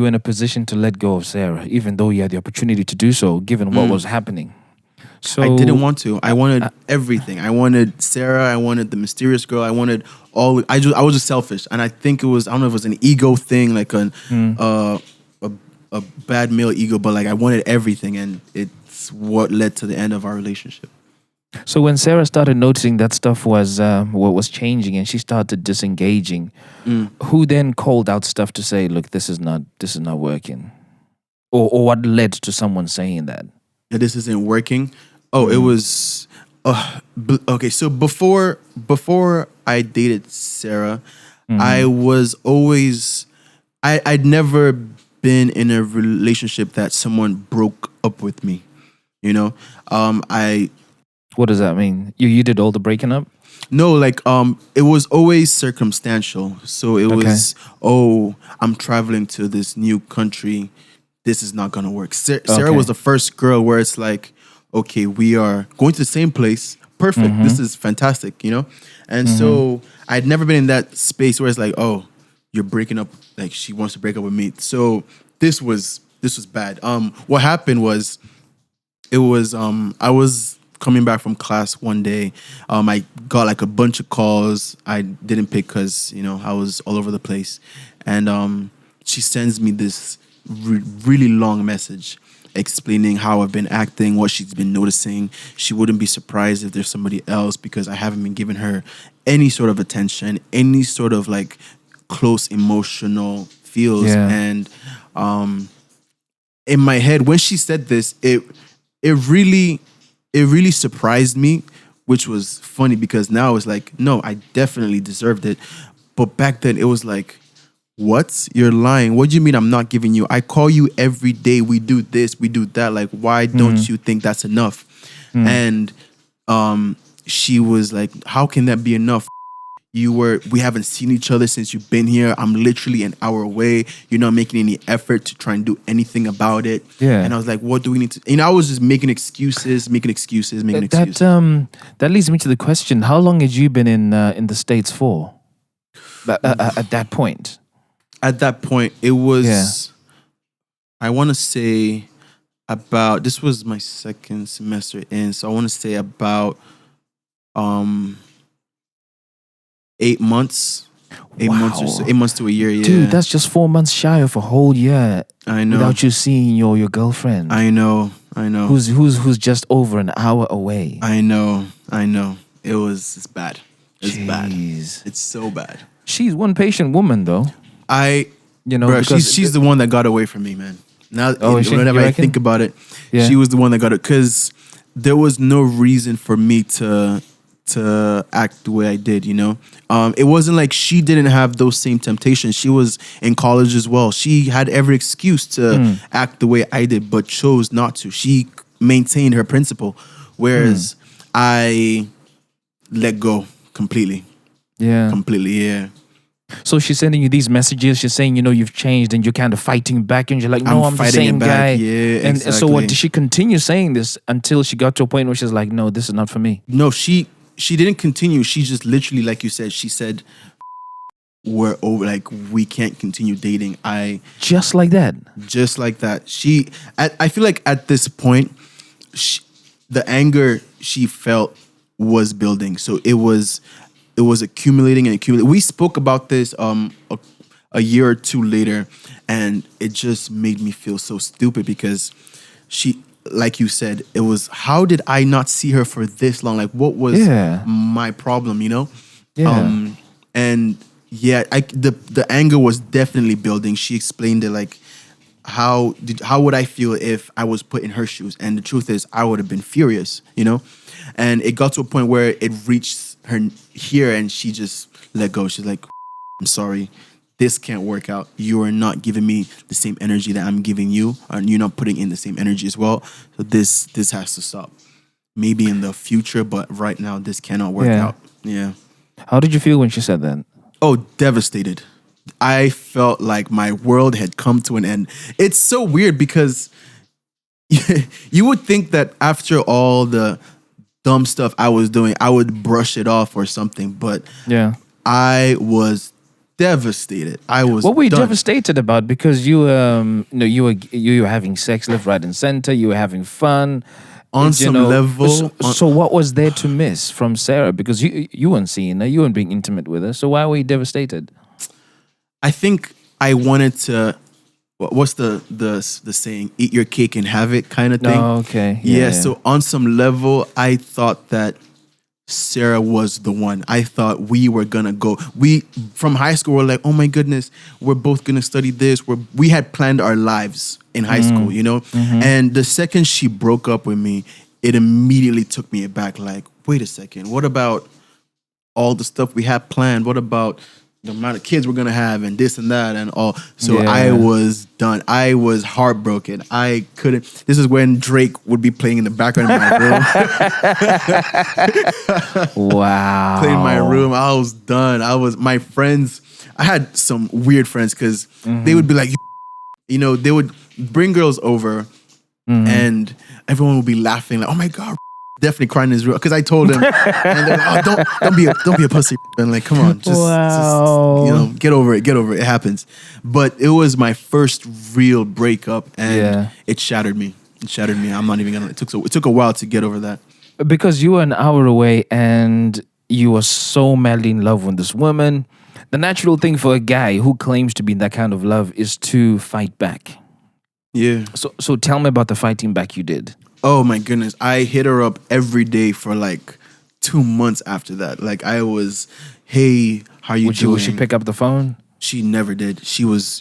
Speaker 4: in a position to let go of Sarah, even though you had the opportunity to do so, given what was happening. So
Speaker 5: I didn't want to. I wanted everything. I wanted Sarah. I wanted the mysterious girl. I wanted all. I was just selfish, and I think it was. I don't know if it was an ego thing, like a bad male ego, but like I wanted everything, and it's what led to the end of our relationship.
Speaker 4: So when Sarah started noticing that stuff was what was changing, and she started disengaging, who then called out stuff to say, "Look, this is not working," or what led to someone saying that?
Speaker 5: That this isn't working. Oh, it was. Okay, so before I dated Sarah, I was always. I'd never been in a relationship that someone broke up with me. You know,
Speaker 4: What does that mean? You did all the breaking up?
Speaker 5: No, like it was always circumstantial. So it was, oh, I'm traveling to this new country. This is not gonna work. Sarah was the first girl where it's like, okay, we are going to the same place. Perfect. This is fantastic, you know? And so I'd never been in that space where it's like, oh, you're breaking up, like she wants to break up with me. So this was this was bad. What happened was, it was I was coming back from class one day. I got like a bunch of calls. I didn't pick because I was all over the place, and she sends me this really long message explaining how I've been acting, what she's been noticing. She wouldn't be surprised if there's somebody else because I haven't been giving her any sort of attention, any sort of like close emotional feels.
Speaker 4: Yeah.
Speaker 5: And in my head, when she said this, it really surprised me, which was funny because now it's like, no, I definitely deserved it. But back then it was like, what? You're lying. What do you mean I'm not giving you? I call you every day. We do this, we do that. Like, why don't you think that's enough? And she was like, how can that be enough? We haven't seen each other since you've been here. I'm literally an hour away. You're not making any effort to try and do anything about it.
Speaker 4: Yeah.
Speaker 5: And I was like, what do we need to? I was just making excuses.
Speaker 4: That leads me to the question: how long had you been in the States for? At that point.
Speaker 5: At that point, it was,
Speaker 4: Yeah.
Speaker 5: I want to say about, this was my second semester in, so I want to say about 8 months. 8 months or so. 8 months to a year, yeah.
Speaker 4: Dude, that's just 4 months shy of a whole year.
Speaker 5: I know.
Speaker 4: Without you seeing your girlfriend.
Speaker 5: I know.
Speaker 4: Who's just over an hour away.
Speaker 5: I know. It's bad. It's bad.
Speaker 4: Jeez.
Speaker 5: It's so bad.
Speaker 4: She's one patient woman though.
Speaker 5: Bro,
Speaker 4: because
Speaker 5: she's the one that got away from me, man. Now,
Speaker 4: is she?
Speaker 5: whenever
Speaker 4: You
Speaker 5: I
Speaker 4: reckon?
Speaker 5: think about it,
Speaker 4: Yeah.
Speaker 5: she was the one that got it, because there was no reason for me to act the way I did. It wasn't like she didn't have those same temptations. She was in college as well. She had every excuse to act the way I did, but chose not to. She maintained her principle, whereas I let go completely.
Speaker 4: Yeah.
Speaker 5: Completely, yeah.
Speaker 4: So she's sending you these messages. She's saying, you've changed, and you're kind of fighting back, and you're like, no, I'm the
Speaker 5: fighting
Speaker 4: same
Speaker 5: it back.
Speaker 4: guy.
Speaker 5: Yeah,
Speaker 4: And so
Speaker 5: exactly.
Speaker 4: what? Did she continue saying this until she got to a point where she's like, no, this is not for me?
Speaker 5: No, she didn't continue. She just literally, like you said, she said, we're over, like, we can't continue dating.
Speaker 4: Just like that.
Speaker 5: Just like that. I feel like at this point, the anger she felt was building. So it was accumulating and accumulating. We spoke about this a year or two later, and it just made me feel so stupid because she, like you said, it was, how did I not see her for this long? Like, what was my problem,
Speaker 4: Yeah.
Speaker 5: And yeah, the anger was definitely building. She explained it like, how would I feel if I was put in her shoes? And the truth is, I would have been furious, And it got to a point where it reached her here, and she just let go. She's like, I'm sorry, this can't work out. You are not giving me the same energy that I'm giving you, and you're not putting in the same energy as well. So this has to stop. Maybe in the future, but right now this cannot work out. Yeah.
Speaker 4: How did you feel when she said that?
Speaker 5: Oh, devastated. I felt like my world had come to an end. It's so weird because you would think that after all the dumb stuff I was doing, I would brush it off or something, but
Speaker 4: Yeah.
Speaker 5: I was devastated.
Speaker 4: What were you
Speaker 5: done.
Speaker 4: devastated about? Because you were having sex left, right, and center. You were having fun
Speaker 5: On some level.
Speaker 4: So what was there to miss from Sarah? Because you weren't seeing her, you weren't being intimate with her. So why were you devastated?
Speaker 5: I think I wanted to. What's the saying? Eat your cake and have it kind of thing.
Speaker 4: Oh, okay.
Speaker 5: Yeah. So on some level, I thought that Sarah was the one. I thought we were gonna go. We from high school were like, oh my goodness, we're both gonna study this. We had planned our lives in high school, And the second she broke up with me, it immediately took me aback. Like, wait a second, what about all the stuff we had planned? What about the amount of kids we're gonna have and this and that and all? So I was done. I was heartbroken. I couldn't. This is when Drake would be playing in the background of my room.
Speaker 4: Wow.
Speaker 5: Playing in my room. I was done. My friends. I had some weird friends because they would be like, they would bring girls over and everyone would be laughing like, oh my God, definitely crying is real because I told him, and they're like, oh, don't be a pussy, and like, come on, just get over it, it happens. But it was my first real breakup, and it shattered me. I'm not even gonna. It took a while to get over that.
Speaker 4: Because you were an hour away and you were so madly in love with this woman. The natural thing for a guy who claims to be in that kind of love is to fight back.
Speaker 5: Yeah.
Speaker 4: So tell me about the fighting back you did.
Speaker 5: Oh my goodness. I hit her up every day for like 2 months after that. Like I was, hey, how you doing?
Speaker 4: Would she pick up the phone?
Speaker 5: She never did. She was,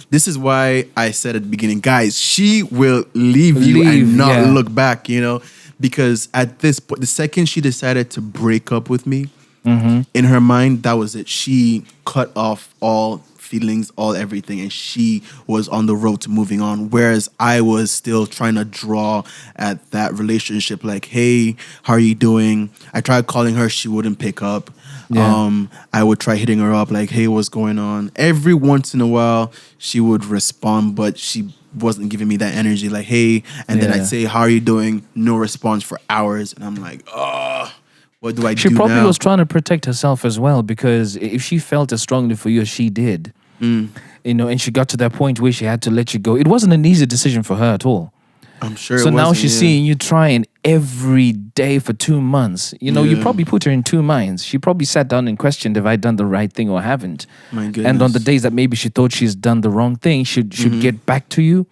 Speaker 5: this is why I said at the beginning, guys, she will leave you and not look back, you know? Because at this point, the second she decided to break up with me, in her mind, that was it. She cut off all feelings, all everything, and she was on the road to moving on. Whereas I was still trying to draw at that relationship, like, hey, how are you doing? I tried calling her, she wouldn't pick up. Yeah. I would try hitting her up, like, hey, what's going on? Every once in a while, she would respond, but she wasn't giving me that energy, like, hey, and then I'd say, how are you doing? No response for hours, and I'm like, oh. What do I do now?
Speaker 4: She probably was trying to protect herself as well, because if she felt as strongly for you as she did, you know, and she got to that point where she had to let you go, it wasn't an easy decision for her at all.
Speaker 5: I'm sure.
Speaker 4: So now she's seeing you trying every day for 2 months. You know, you probably put her in two minds. She probably sat down and questioned if I'd done the right thing or haven't.
Speaker 5: My goodness.
Speaker 4: And on the days that maybe she thought she's done the wrong thing, should get back to you.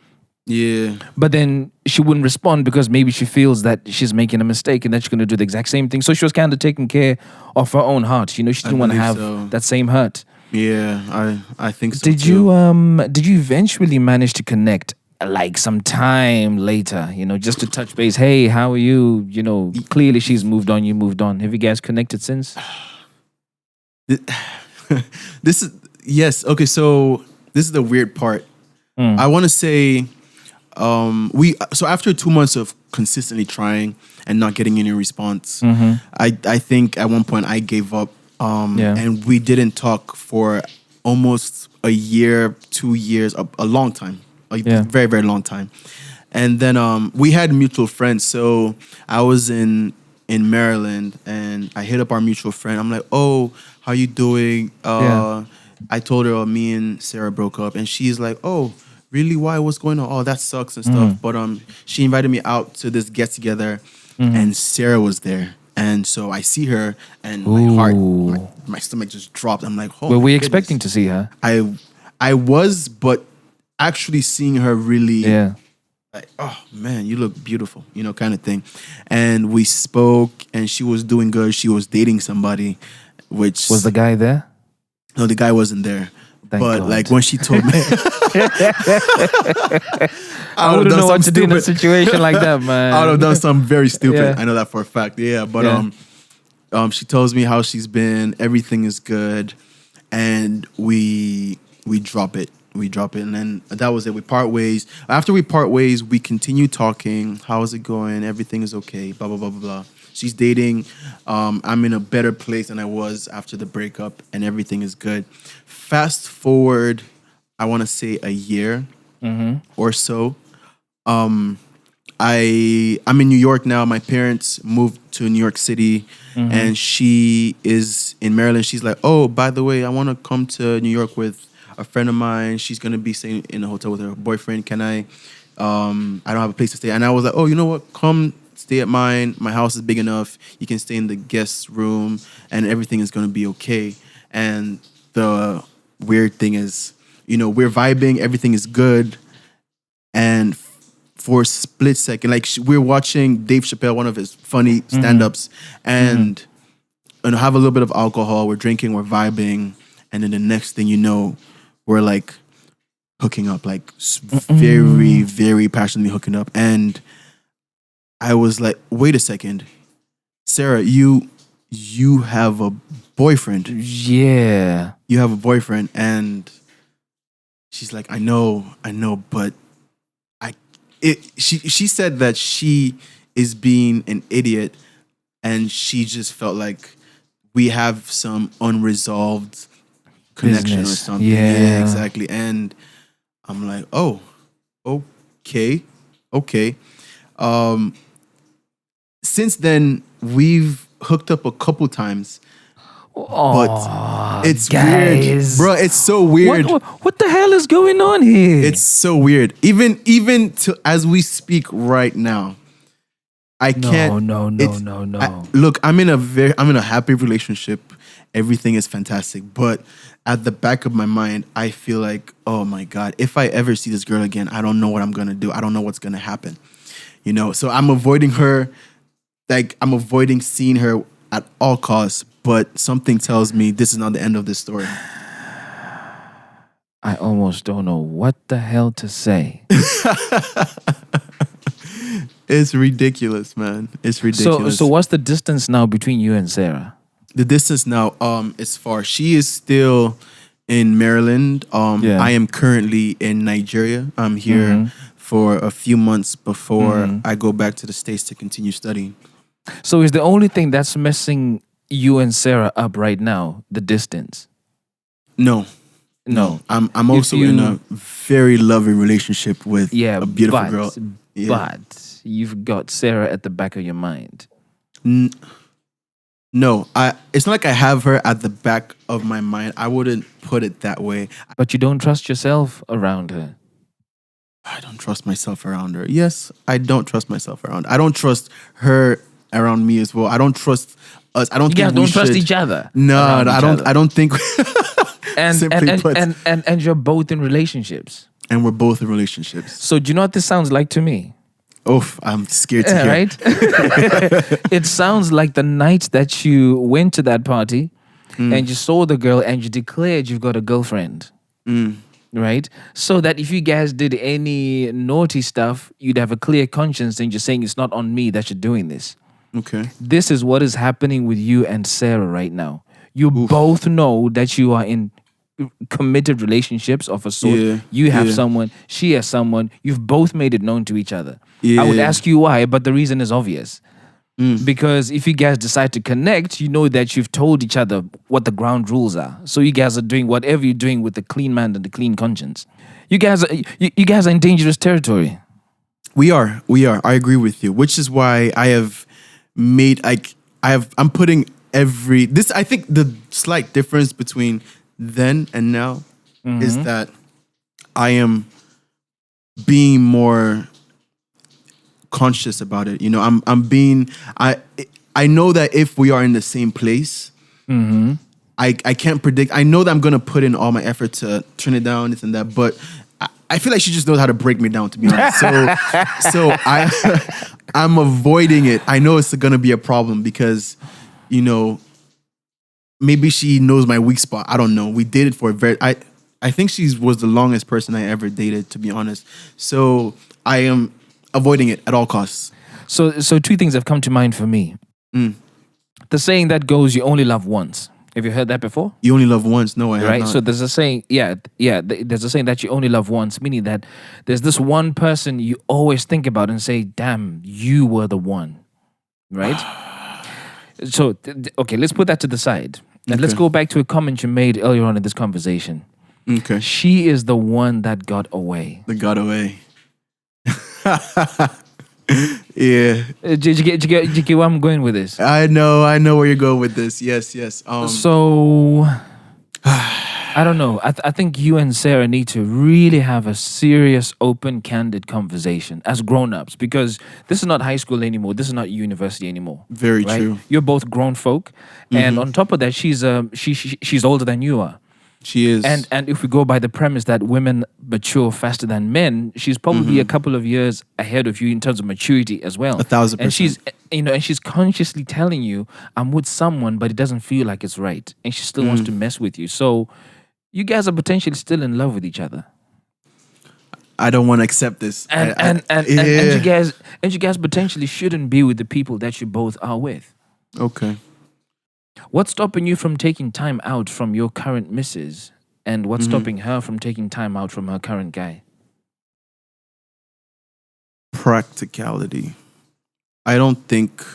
Speaker 5: Yeah.
Speaker 4: But then she wouldn't respond because maybe she feels that she's making a mistake and that she's going to do the exact same thing. So she was kind of taking care of her own heart. You know, she didn't want to have that same hurt.
Speaker 5: Yeah, I think so.
Speaker 4: Did you eventually manage to connect like some time later, you know, just to touch base? Hey, how are you? You know, clearly she's moved on, you moved on. Have you guys connected since?
Speaker 5: This is, yes. Okay, so this is the weird part. I want to say, so after 2 months of consistently trying and not getting any response, I think at one point I gave up, and we didn't talk for almost a year, 2 years, a long time, very, very long time. And then we had mutual friends. So I was in Maryland and I hit up our mutual friend. I'm like, oh, how you doing? I told her, me and Sarah broke up, and she's like, oh, really? Why? What's going on? Oh, that sucks and stuff. But she invited me out to this get together, and Sarah was there. And so I see her, and my heart, my stomach just dropped. I'm like, oh,
Speaker 4: were we expecting to see her?
Speaker 5: I was, but actually seeing her really, like, oh man, you look beautiful, you know, kind of thing. And we spoke, and she was doing good. She was dating somebody, which
Speaker 4: was the guy there?
Speaker 5: No, the guy wasn't there.
Speaker 4: Thank
Speaker 5: but
Speaker 4: God.
Speaker 5: like when she told me,
Speaker 4: I wouldn't know what to do in a situation like that, man.
Speaker 5: I would have done something very stupid. I know that for a fact. Yeah, but she tells me how she's been. Everything is good, and we drop it. And then that was it. We part ways. After we part ways, we continue talking. How is it going? Everything is okay. Blah blah blah blah blah. She's dating. I'm in a better place than I was after the breakup, and everything is good. Fast forward, I want to say a year or so. I'm in New York now. My parents moved to New York City, and she is in Maryland. She's like, oh, by the way, I want to come to New York with a friend of mine. She's gonna be staying in a hotel with her boyfriend. Can I? I don't have a place to stay. And I was like, oh, you know what? Come stay at mine. My house is big enough. You can stay in the guest room, and everything is gonna be okay. And the weird thing is, you know, we're vibing. Everything is good, and for a split second, like we're watching Dave Chappelle, one of his funny stand-ups, and have a little bit of alcohol. We're drinking. We're vibing, and then the next thing you know, we're like hooking up, like very, very passionately hooking up. And I was like, wait a second, Sarah, you have a boyfriend.
Speaker 4: Yeah.
Speaker 5: You have a boyfriend. And she's like, I know, but she said that she is being an idiot, and she just felt like we have some unresolved connection or something. Yeah, exactly. And I'm like, oh, okay. since then, we've hooked up a couple times. But it's weird,
Speaker 4: guys.
Speaker 5: bro. It's so weird.
Speaker 4: What the hell is going on here?
Speaker 5: It's so weird. Even to as we speak right now, I can't.
Speaker 4: No.
Speaker 5: Look, I'm in a happy relationship. Everything is fantastic, but at the back of my mind, I feel like, oh my God, if I ever see this girl again, I don't know what I'm gonna do. I don't know what's gonna happen. So I'm avoiding her. Like, I'm avoiding seeing her at all costs. But something tells me this is not the end of this story.
Speaker 4: I almost don't know what the hell to say.
Speaker 5: It's ridiculous, man. It's ridiculous.
Speaker 4: So what's the distance now between you and Sarah?
Speaker 5: The distance now is far. She is still in Maryland.
Speaker 4: Yeah.
Speaker 5: I am currently in Nigeria. I'm here for a few months before I go back to the States to continue studying.
Speaker 4: So is the only thing that's messing you and Sarah up right now the distance?
Speaker 5: No. I'm also in a very loving relationship with a beautiful girl. Yeah.
Speaker 4: But you've got Sarah at the back of your mind.
Speaker 5: No, it's not like I have her at the back of my mind. I wouldn't put it that way.
Speaker 4: But you don't trust yourself around her.
Speaker 5: I don't trust myself around her. Yes, I don't trust myself around her. I don't trust her around me as well. I don't trust us. I don't think we
Speaker 4: don't trust
Speaker 5: should.
Speaker 4: each other.
Speaker 5: No, I don't think.
Speaker 4: And you're both in relationships.
Speaker 5: And we're both in relationships.
Speaker 4: So do you know what this sounds like to me?
Speaker 5: Oh, I'm scared to hear.
Speaker 4: Right? It sounds like the night that you went to that party and you saw the girl and you declared you've got a girlfriend. Right? So that if you guys did any naughty stuff, you'd have a clear conscience and you're saying it's not on me that you're doing this.
Speaker 5: Okay.
Speaker 4: This is what is happening with you and Sarah right now. You both know that you are in committed relationships of a sort.
Speaker 5: Yeah,
Speaker 4: You have someone, she has someone. You've both made it known to each other. I would
Speaker 5: Yeah.
Speaker 4: ask you why, but the reason is obvious. Because if you guys decide to connect, you know that you've told each other what the ground rules are. So you guys are doing whatever you're doing with the clean mind and the clean conscience. You guys are in dangerous territory.
Speaker 5: We are. I agree with you, which is why I have made I'm putting I think the slight difference between then and now is that I am being more conscious about it. I know that if we are in the same place, I can't predict. I know that I'm gonna put in all my effort to turn it down, this and that, but I feel like she just knows how to break me down, to be honest. So I'm avoiding it. I know it's gonna be a problem because, maybe she knows my weak spot. I don't know. We dated for I think she was the longest person I ever dated, to be honest. So I am avoiding it at all costs.
Speaker 4: So two things have come to mind for me. The saying that goes, you only love once. Have you heard that before?
Speaker 5: You only love once. No, I have
Speaker 4: Right.
Speaker 5: not.
Speaker 4: So there's a saying, there's a saying that you only love once, meaning that there's this one person you always think about and say, damn, you were the one. Right? So, okay, let's put that to the side. And let's go back to a comment you made earlier on in this conversation.
Speaker 5: Okay.
Speaker 4: She is the one that got away.
Speaker 5: That got away. Yeah.
Speaker 4: Did you get where I'm going with this?
Speaker 5: I know where you're going with this. Yes.
Speaker 4: So, I don't know. I think you and Sarah need to really have a serious, open, candid conversation as grown-ups, because this is not high school anymore. This is not university anymore.
Speaker 5: Very
Speaker 4: right?
Speaker 5: true.
Speaker 4: You're both grown folk, and on top of that, she's older than you are.
Speaker 5: She is.
Speaker 4: And if we go by the premise that women mature faster than men, she's probably a couple of years ahead of you in terms of maturity as well.
Speaker 5: 1,000%.
Speaker 4: And she's consciously telling you, I'm with someone, but it doesn't feel like it's right. And she still wants to mess with you. So you guys are potentially still in love with each other.
Speaker 5: I don't want to accept this.
Speaker 4: And you guys potentially shouldn't be with the people that you both are with.
Speaker 5: Okay.
Speaker 4: What's stopping you from taking time out from your current missus? And what's stopping her from taking time out from her current guy?
Speaker 5: Practicality. I don't think,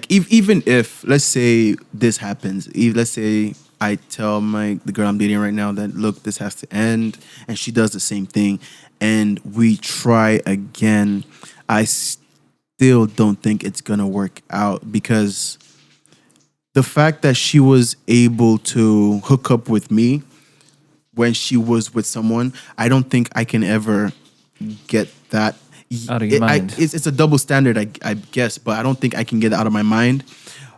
Speaker 5: even if, let's say this happens, let's say I tell the girl I'm dating right now that, look, this has to end, and she does the same thing, and we try again, still don't think it's gonna work out because the fact that she was able to hook up with me when she was with someone, I don't think I can ever get that
Speaker 4: Out of your mind.
Speaker 5: It's a double standard, I guess, but I don't think I can get it out of my mind.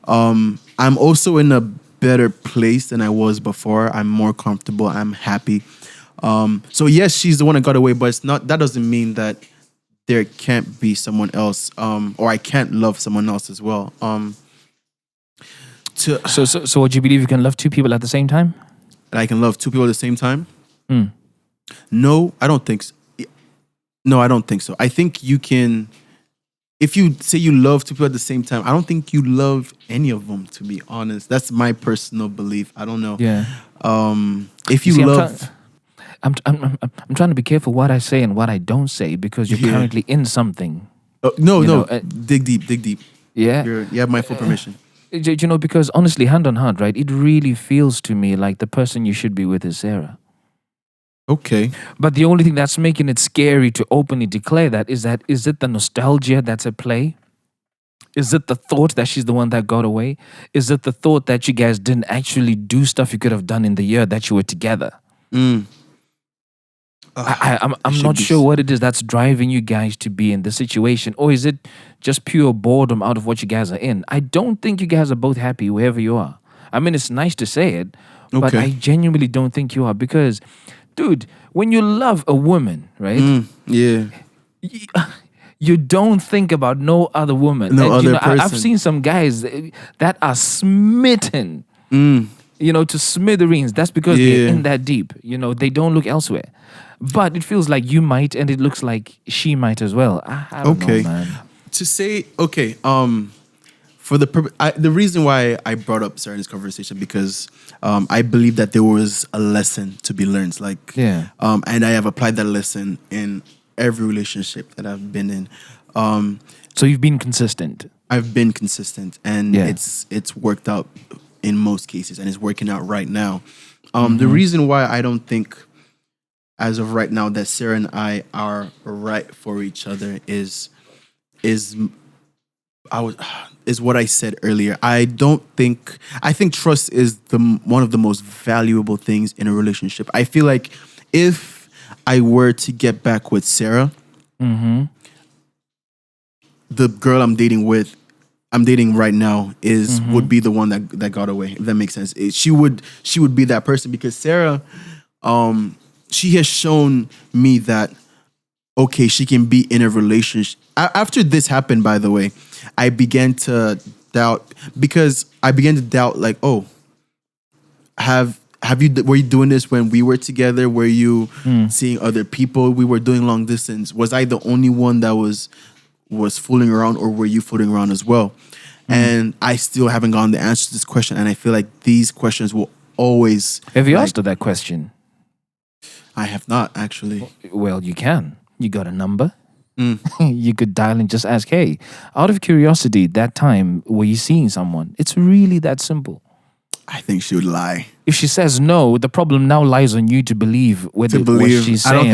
Speaker 5: I'm also in a better place than I was before. I'm more comfortable. I'm happy. So yes, she's the one that got away, but it's not. That doesn't mean that there can't be someone else, or I can't love someone else as well.
Speaker 4: So would you believe you can love two people at the same time?
Speaker 5: And I can love two people at the same time.
Speaker 4: Mm.
Speaker 5: No, I don't think so. No, I don't think so. I think you can. If you say you love two people at the same time, I don't think you love any of them. To be honest, that's my personal belief. I don't know.
Speaker 4: Yeah.
Speaker 5: If you
Speaker 4: See,
Speaker 5: love.
Speaker 4: I'm trying to be careful what I say and what I don't say because you're
Speaker 5: Yeah.
Speaker 4: currently in something.
Speaker 5: No,
Speaker 4: You
Speaker 5: no.
Speaker 4: know,
Speaker 5: dig deep.
Speaker 4: Yeah.
Speaker 5: You have my full permission.
Speaker 4: You know, because honestly, hand on heart, right? It really feels to me like the person you should be with is Sarah.
Speaker 5: Okay.
Speaker 4: But the only thing that's making it scary to openly declare that is it the nostalgia that's at play? Is it the thought that she's the one that got away? Is it the thought that you guys didn't actually do stuff you could have done in the year that you were together? I'm
Speaker 5: should
Speaker 4: not
Speaker 5: be
Speaker 4: sure what it is that's driving you guys to be in this situation. Or is it just pure boredom out of what you guys are in? I don't think you guys are both happy wherever you are. I mean, it's nice to say it, but
Speaker 5: Okay.
Speaker 4: I genuinely don't think you are because, dude, when you love a woman, right?
Speaker 5: Yeah.
Speaker 4: You don't think about no other woman.
Speaker 5: No
Speaker 4: And,
Speaker 5: other
Speaker 4: I've
Speaker 5: person.
Speaker 4: seen some guys that are smitten, to smithereens. That's because they're
Speaker 5: Yeah.
Speaker 4: in that deep. They don't look elsewhere. But it feels like you might, and it looks like she might as well. I don't
Speaker 5: Okay.
Speaker 4: know, man.
Speaker 5: To say okay, for the reason why I brought up Sarah in this conversation because I believe that there was a lesson to be learned. Like
Speaker 4: Yeah.
Speaker 5: and I have applied that lesson in every relationship that I've been in.
Speaker 4: So you've been consistent.
Speaker 5: I've been consistent and
Speaker 4: Yeah.
Speaker 5: it's worked out in most cases and it's working out right now. The reason why I don't think as of right now that Sarah and I are right for each other is what I said earlier. I think trust is one of the most valuable things in a relationship. I feel like if I were to get back with Sarah, the girl I'm dating right now would be the one that got away. If that makes sense. She would be that person because Sarah, she has shown me that okay, she can be in a relationship. After this happened, by the way, I began to doubt like, oh, were you doing this when we were together? Were you seeing other people? We were doing long distance. Was I the only one that was fooling around, or were you fooling around as well? And I still haven't gotten the answer to this question, and I feel like these questions will always.
Speaker 4: Have you asked her that question?
Speaker 5: I have not actually.
Speaker 4: Well, you can. You got a number? You could dial and just ask, hey, out of curiosity, that time, were you seeing someone? It's really that simple.
Speaker 5: I think she would lie.
Speaker 4: If she says no, the problem now lies on you to believe whether what she's saying
Speaker 5: I don't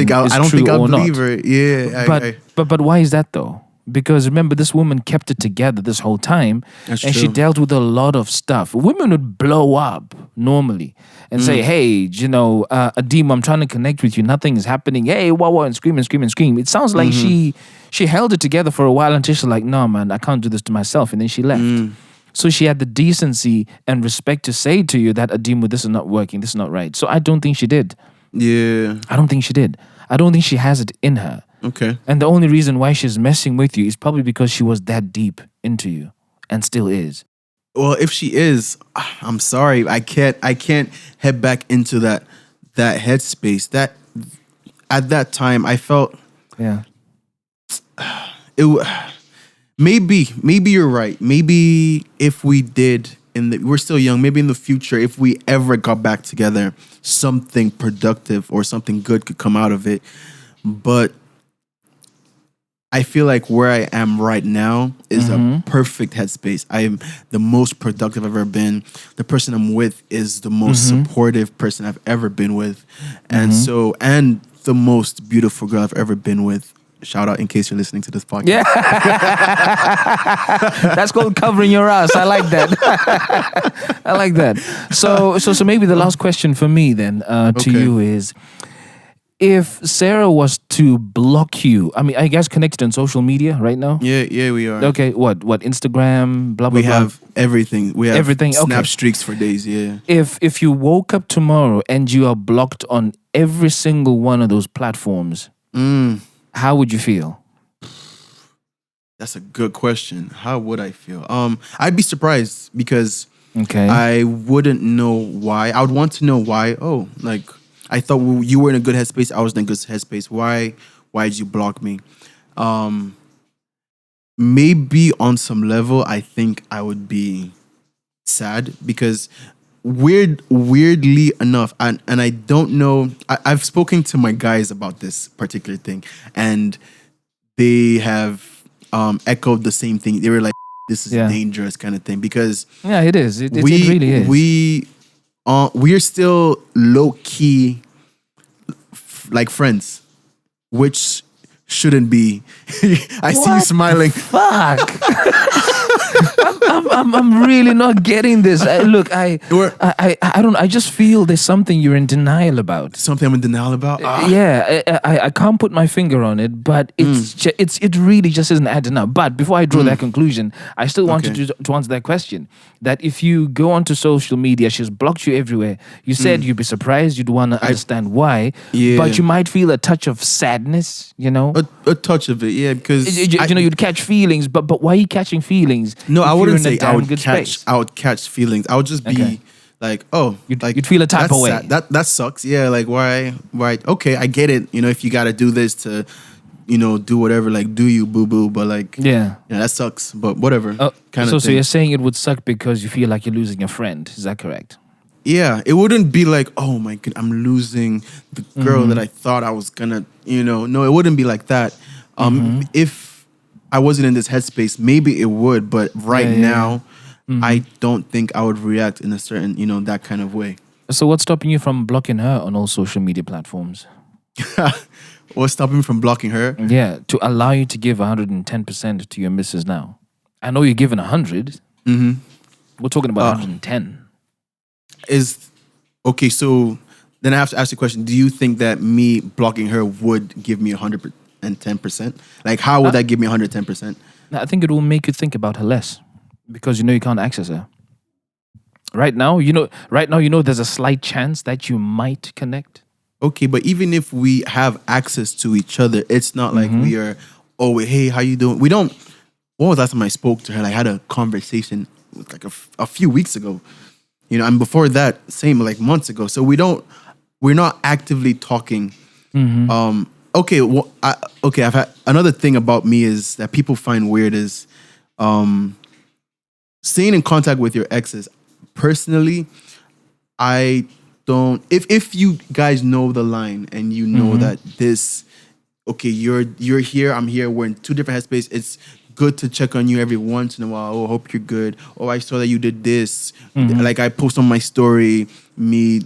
Speaker 5: think I'll
Speaker 4: or not.
Speaker 5: believe her. Yeah,
Speaker 4: But why is that though? Because remember, this woman kept it together this whole time,
Speaker 5: That's
Speaker 4: and she
Speaker 5: true.
Speaker 4: dealt with a lot of stuff. Women would blow up normally and say, "Hey, Adim, I'm trying to connect with you. Nothing is happening. Hey, wow, and scream and scream and scream." It sounds like she held it together for a while until she's like, "No, man, I can't do this to myself," and then she left. So she had the decency and respect to say to you that, Adim, this is not working. This is not right. So I don't think she did.
Speaker 5: Yeah.
Speaker 4: I don't think she did. I don't think she has it in her.
Speaker 5: Okay.
Speaker 4: And the only reason why she's messing with you is probably because she was that deep into you and still is.
Speaker 5: Well, if she is, I'm sorry. I can't head back into that headspace. That at that time I felt
Speaker 4: Yeah.
Speaker 5: maybe you're right. Maybe if we did we're still young, maybe in the future, if we ever got back together, something productive or something good could come out of it. But I feel like where I am right now is a perfect headspace. I am the most productive I've ever been. The person I'm with is the most supportive person I've ever been with. And and the most beautiful girl I've ever been with. Shout out in case you're listening to this podcast.
Speaker 4: Yeah. That's called covering your ass. I like that. I like that. So maybe the last question for me then to
Speaker 5: Okay.
Speaker 4: you is, if Sarah was to block you, I mean, are you guys connected on social media right now?
Speaker 5: Yeah, we are.
Speaker 4: Okay, what Instagram, blah, blah,
Speaker 5: We
Speaker 4: blah.
Speaker 5: have everything. We have
Speaker 4: Everything,
Speaker 5: snap
Speaker 4: okay.
Speaker 5: streaks for days, yeah.
Speaker 4: If you woke up tomorrow and you are blocked on every single one of those platforms, how would you feel?
Speaker 5: That's a good question. How would I feel? I'd be surprised because
Speaker 4: Okay.
Speaker 5: I wouldn't know why. I would want to know why. Oh, like I thought you were in a good headspace. I was in a good headspace. Why did you block me? Maybe on some level, I think I would be sad because weirdly enough, and I don't know. I've spoken to my guys about this particular thing, and they have echoed the same thing. They were like, "This is
Speaker 4: Yeah.
Speaker 5: dangerous," kind of thing because
Speaker 4: Yeah, it is. It
Speaker 5: we
Speaker 4: really is.
Speaker 5: we're still low key like friends, which shouldn't be. I see you
Speaker 4: What?
Speaker 5: smiling.
Speaker 4: Fuck. I'm really not getting this. Look, I don't. I just feel there's something you're in denial about.
Speaker 5: Something I'm in denial about.
Speaker 4: Yeah, I can't put my finger on it, but it really just isn't adding up. But before I draw that conclusion, I still wanted
Speaker 5: Okay.
Speaker 4: to answer that question. That if you go onto social media, she's blocked you everywhere. You said you'd be surprised, you'd want to understand why,
Speaker 5: Yeah.
Speaker 4: but you might feel a touch of sadness. You know,
Speaker 5: A touch of it, yeah, because
Speaker 4: you know, you'd catch feelings. But why are you catching feelings?
Speaker 5: No,
Speaker 4: if
Speaker 5: I
Speaker 4: you're
Speaker 5: wouldn't
Speaker 4: in a
Speaker 5: say I
Speaker 4: damn
Speaker 5: would
Speaker 4: good
Speaker 5: catch.
Speaker 4: space?
Speaker 5: I would catch feelings. I would just be
Speaker 4: Okay.
Speaker 5: like, oh,
Speaker 4: You'd feel a type
Speaker 5: that's
Speaker 4: of way.
Speaker 5: sad. That sucks. Yeah, like why? Okay, I get it. You know, if you got to do this to, you know, do whatever, like do you boo boo? But like,
Speaker 4: Yeah.
Speaker 5: that sucks. But whatever.
Speaker 4: Oh,
Speaker 5: kind
Speaker 4: so
Speaker 5: of thing.
Speaker 4: you're saying it would suck because you feel like you're losing a friend. Is that correct?
Speaker 5: Yeah, it wouldn't be like, oh my god, I'm losing the girl
Speaker 4: Mm-hmm.
Speaker 5: that I thought I was gonna, you know. No, it wouldn't be like that.
Speaker 4: Mm-hmm.
Speaker 5: If I wasn't in this headspace, maybe it would. But right
Speaker 4: Yeah, yeah,
Speaker 5: now, I don't think I would react in a certain, you know, that kind of way.
Speaker 4: So what's stopping you from blocking her on all social media platforms?
Speaker 5: What's stopping me from blocking her?
Speaker 4: Yeah, to allow you to give 110% to your missus now. I know you're giving 100.
Speaker 5: Mm-hmm.
Speaker 4: We're talking about 110.
Speaker 5: Is okay. So then I have to ask you a question. Do you think that me blocking her would give me 110%? Like, how would that give me 110%?
Speaker 4: I think it will make you think about her less because you know you can't access her. Right now, you know there's a slight chance that you might connect.
Speaker 5: Okay, but even if we have access to each other, it's not like we are, oh, hey, how you doing? We don't, when was the last time I spoke to her? Like, I had a conversation like a few weeks ago, you know, and before that, same, like months ago. So we're not actively talking. Okay, well, I've had, another thing about me is that people find weird is staying in contact with your exes. Personally, I don't. If you guys know the line and you know that this, okay, you're here, I'm here, we're in two different headspaces. It's good to check on you every once in a while. Oh, hope you're good. Oh, I saw that you did this. Like I post on my story me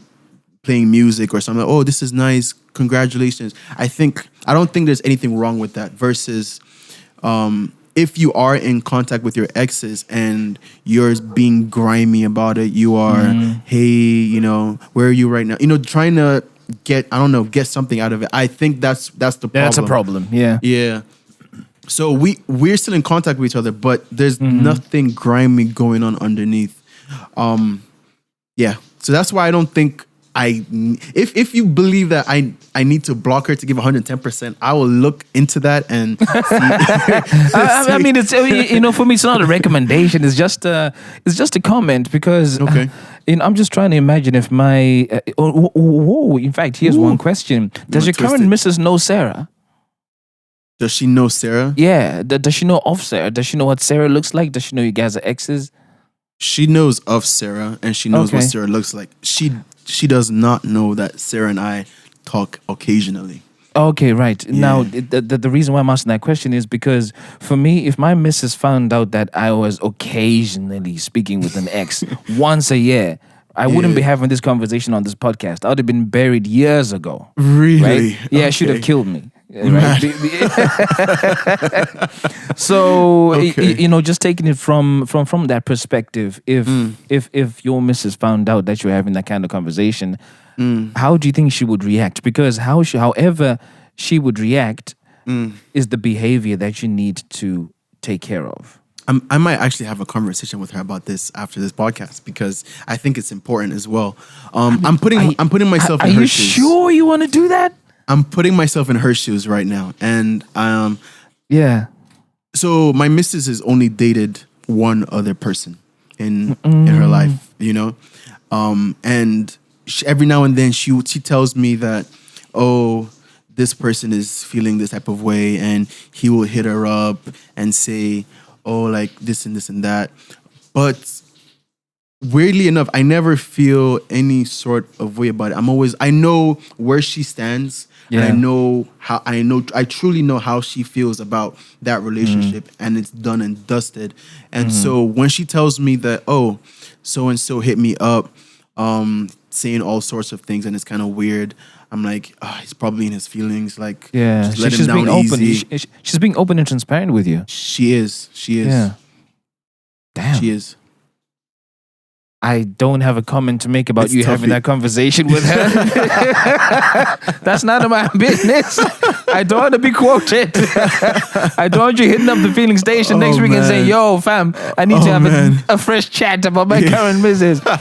Speaker 5: playing music or something. Oh, this is nice. Congratulations. I don't think there's anything wrong with that. Versus, if you are in contact with your exes and you're being grimy about it, you are, hey, you know, where are you right now? You know, trying to get something out of it. I think that's the problem.
Speaker 4: That's a problem. Yeah.
Speaker 5: Yeah. So we're still in contact with each other, but there's nothing grimy going on underneath. Yeah. So that's why I don't think if you believe that I need to block her to give 110%, I will look into that and see.
Speaker 4: I mean, it's, you know, for me, it's not a recommendation. It's just a comment because
Speaker 5: Okay.
Speaker 4: you know, I'm just trying to imagine if my in fact, here's one question: does your
Speaker 5: twist
Speaker 4: current
Speaker 5: it.
Speaker 4: missus know Sarah?
Speaker 5: Does she know Sarah?
Speaker 4: Yeah. Does she know of Sarah? Does she know what Sarah looks like? Does she know you guys are exes?
Speaker 5: She knows of Sarah and she knows what
Speaker 4: Okay.
Speaker 5: Sarah looks like. She does not know that Sarah and I talk occasionally.
Speaker 4: Okay, right. Now,
Speaker 5: Yeah.
Speaker 4: the reason why I'm asking that question is because for me, if my missus found out that I was occasionally speaking with an ex once a year, I wouldn't be having this conversation on this podcast. I would have been buried years ago.
Speaker 5: Really?
Speaker 4: Right? Yeah, she would have
Speaker 5: Okay.
Speaker 4: killed me. Right? So
Speaker 5: Okay.
Speaker 4: just taking it from that perspective, if your missus found out that you're having that kind of conversation, how do you think she would react? Because however she would react is the behavior that you need to take care of.
Speaker 5: I might actually have a conversation with her about this after this podcast because I think it's important as well. I'm putting myself
Speaker 4: Are
Speaker 5: in her
Speaker 4: you
Speaker 5: shoes.
Speaker 4: sure you want to do that?
Speaker 5: I'm putting myself in her shoes right now, and
Speaker 4: Yeah.
Speaker 5: so my missus has only dated one other person in her life, and every now and then she tells me that, oh, this person is feeling this type of way, and he will hit her up and say, oh, like this and this and that. But weirdly enough, I never feel any sort of way about it. I know where she stands, and I truly know how she feels about that relationship, and it's done and dusted. And so when she tells me that, oh, so and so hit me up, saying all sorts of things, and it's kind of weird, I'm like, he's probably in his feelings. Like, just let him down easy.
Speaker 4: She's being open and transparent with you.
Speaker 5: She is.
Speaker 4: Yeah. Damn.
Speaker 5: She is.
Speaker 4: I don't have a comment to make about
Speaker 5: It's
Speaker 4: you
Speaker 5: tough.
Speaker 4: having that conversation with her. That's none of my business. I don't want to be quoted. I don't want you hitting up the feeling station next week and saying, yo, fam, I need to have a fresh chat about my current business. I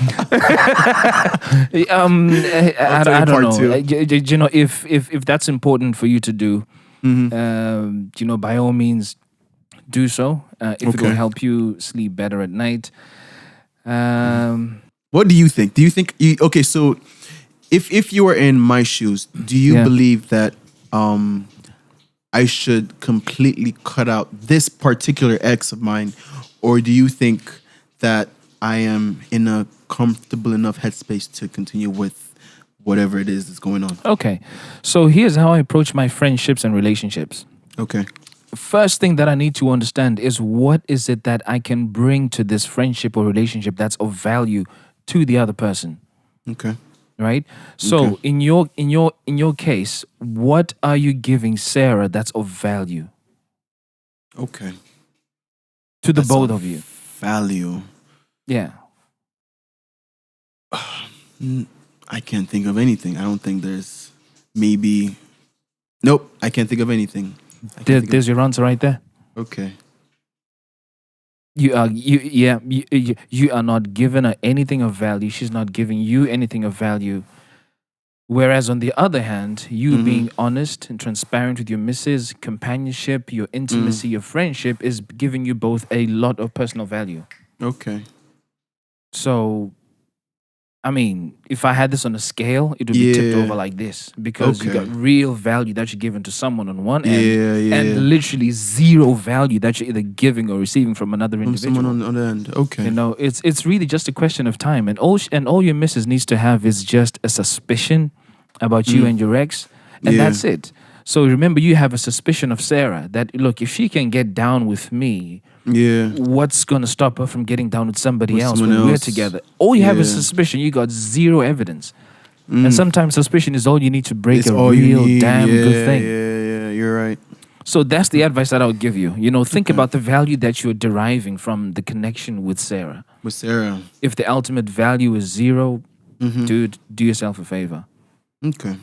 Speaker 4: don't know. If that's important for you to do, by all means, do so. If it will help you sleep better at night.
Speaker 5: What do you think? Do you think so if you were in my shoes, do you believe that I should completely cut out this particular ex of mine, or do you think that I am in a comfortable enough headspace to continue with whatever it is that's going on?
Speaker 4: Okay. So here's how I approach my friendships and relationships.
Speaker 5: Okay.
Speaker 4: First thing that I need to understand is what is it that I can bring to this friendship or relationship that's of value to the other person,
Speaker 5: Okay.
Speaker 4: right? So in your case, what are you giving Sarah that's of value
Speaker 5: Okay.
Speaker 4: to the
Speaker 5: That's
Speaker 4: both
Speaker 5: of
Speaker 4: of you?
Speaker 5: Value.
Speaker 4: Yeah.
Speaker 5: I can't think of anything. I don't think there's maybe. Nope. I can't think of anything.
Speaker 4: There's your answer right there.
Speaker 5: Okay.
Speaker 4: You are not giving her anything of value. She's not giving you anything of value. Whereas on the other hand, you being honest and transparent with your missus, companionship, your intimacy, your friendship is giving you both a lot of personal value.
Speaker 5: Okay.
Speaker 4: So, I mean, if I had this on a scale, it would be tipped over like this because you got real value that you're giving to someone on one end and literally zero value that you're either giving or receiving from another individual.
Speaker 5: From someone on the other end. Okay.
Speaker 4: It's really just a question of time, and all your missus needs to have is just a suspicion about you and your ex, and that's it. So remember, you have a suspicion of Sarah that, look, if she can get down with me, what's going to stop her from getting down with somebody else when we're together? All you have is suspicion. You got zero evidence. And sometimes suspicion is all you need to break a real damn good thing.
Speaker 5: Yeah, you're right.
Speaker 4: So that's the advice that I would give you. Think about the value that you're deriving from the connection with Sarah.
Speaker 5: With Sarah.
Speaker 4: If the ultimate value is zero, dude, do yourself a favor.
Speaker 5: Okay.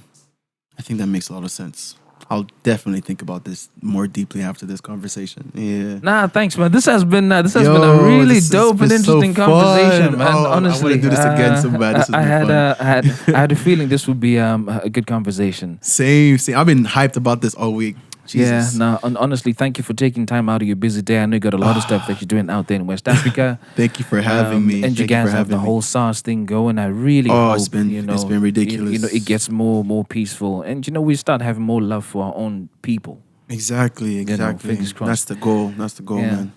Speaker 5: I think that makes a lot of sense. I'll definitely think about this more deeply after this conversation. Yeah.
Speaker 4: Nah, thanks, man. This has been a really dope and interesting conversation, man. Honestly,
Speaker 5: I want to do this again so bad. This
Speaker 4: I had a feeling this would be a good conversation.
Speaker 5: Same. I've been hyped about this all week. Jesus.
Speaker 4: Yeah, no, honestly, thank you for taking time out of your busy day. I know you got a lot of stuff that you're doing out there in West Africa.
Speaker 5: Thank you for having me.
Speaker 4: And you guys have the whole SARS thing going. I really hope,
Speaker 5: it's been ridiculous.
Speaker 4: It gets more peaceful. And, we start having more love for our own people.
Speaker 5: Exactly.
Speaker 4: Fingers crossed.
Speaker 5: That's the goal, man.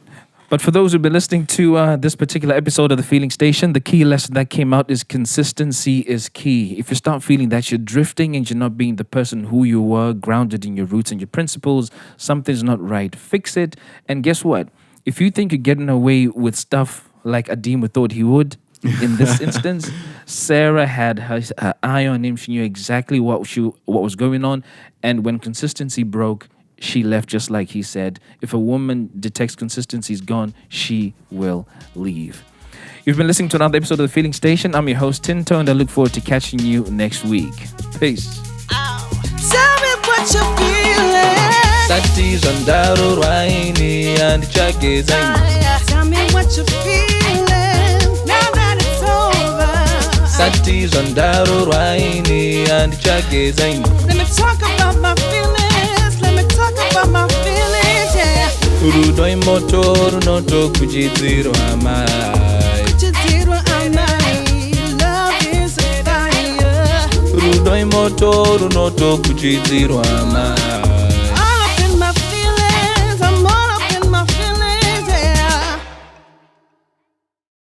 Speaker 4: But for those who've been listening to this particular episode of The Feeling Station, the key lesson that came out is consistency is key. If you start feeling that you're drifting and you're not being the person who you were, grounded in your roots and your principles, something's not right. Fix it. And guess what? If you think you're getting away with stuff like Adima thought he would, in this instance, Sarah had her eye on him. She knew exactly what was going on. And when consistency broke, she left just like he said. If a woman detects consistency is gone, she will leave. You've been listening to another episode of The Feeling Station. I'm your host, Tinto, and I look forward to catching you next week. Peace.
Speaker 1: Tell me what you're feeling.
Speaker 4: Satis on Daro Raini and Chagezai.
Speaker 1: Tell me what you're feeling. Now that it's over.
Speaker 4: Satis on Daro Raini and Chagezai.
Speaker 1: Let me talk about my feelings. Let me talk about my feelings, yeah.
Speaker 4: Urudoi motor noto kujidziro amai.
Speaker 1: Kujidziro amai. Love is a fire.
Speaker 4: Urudoi motor noto kujidziro amai.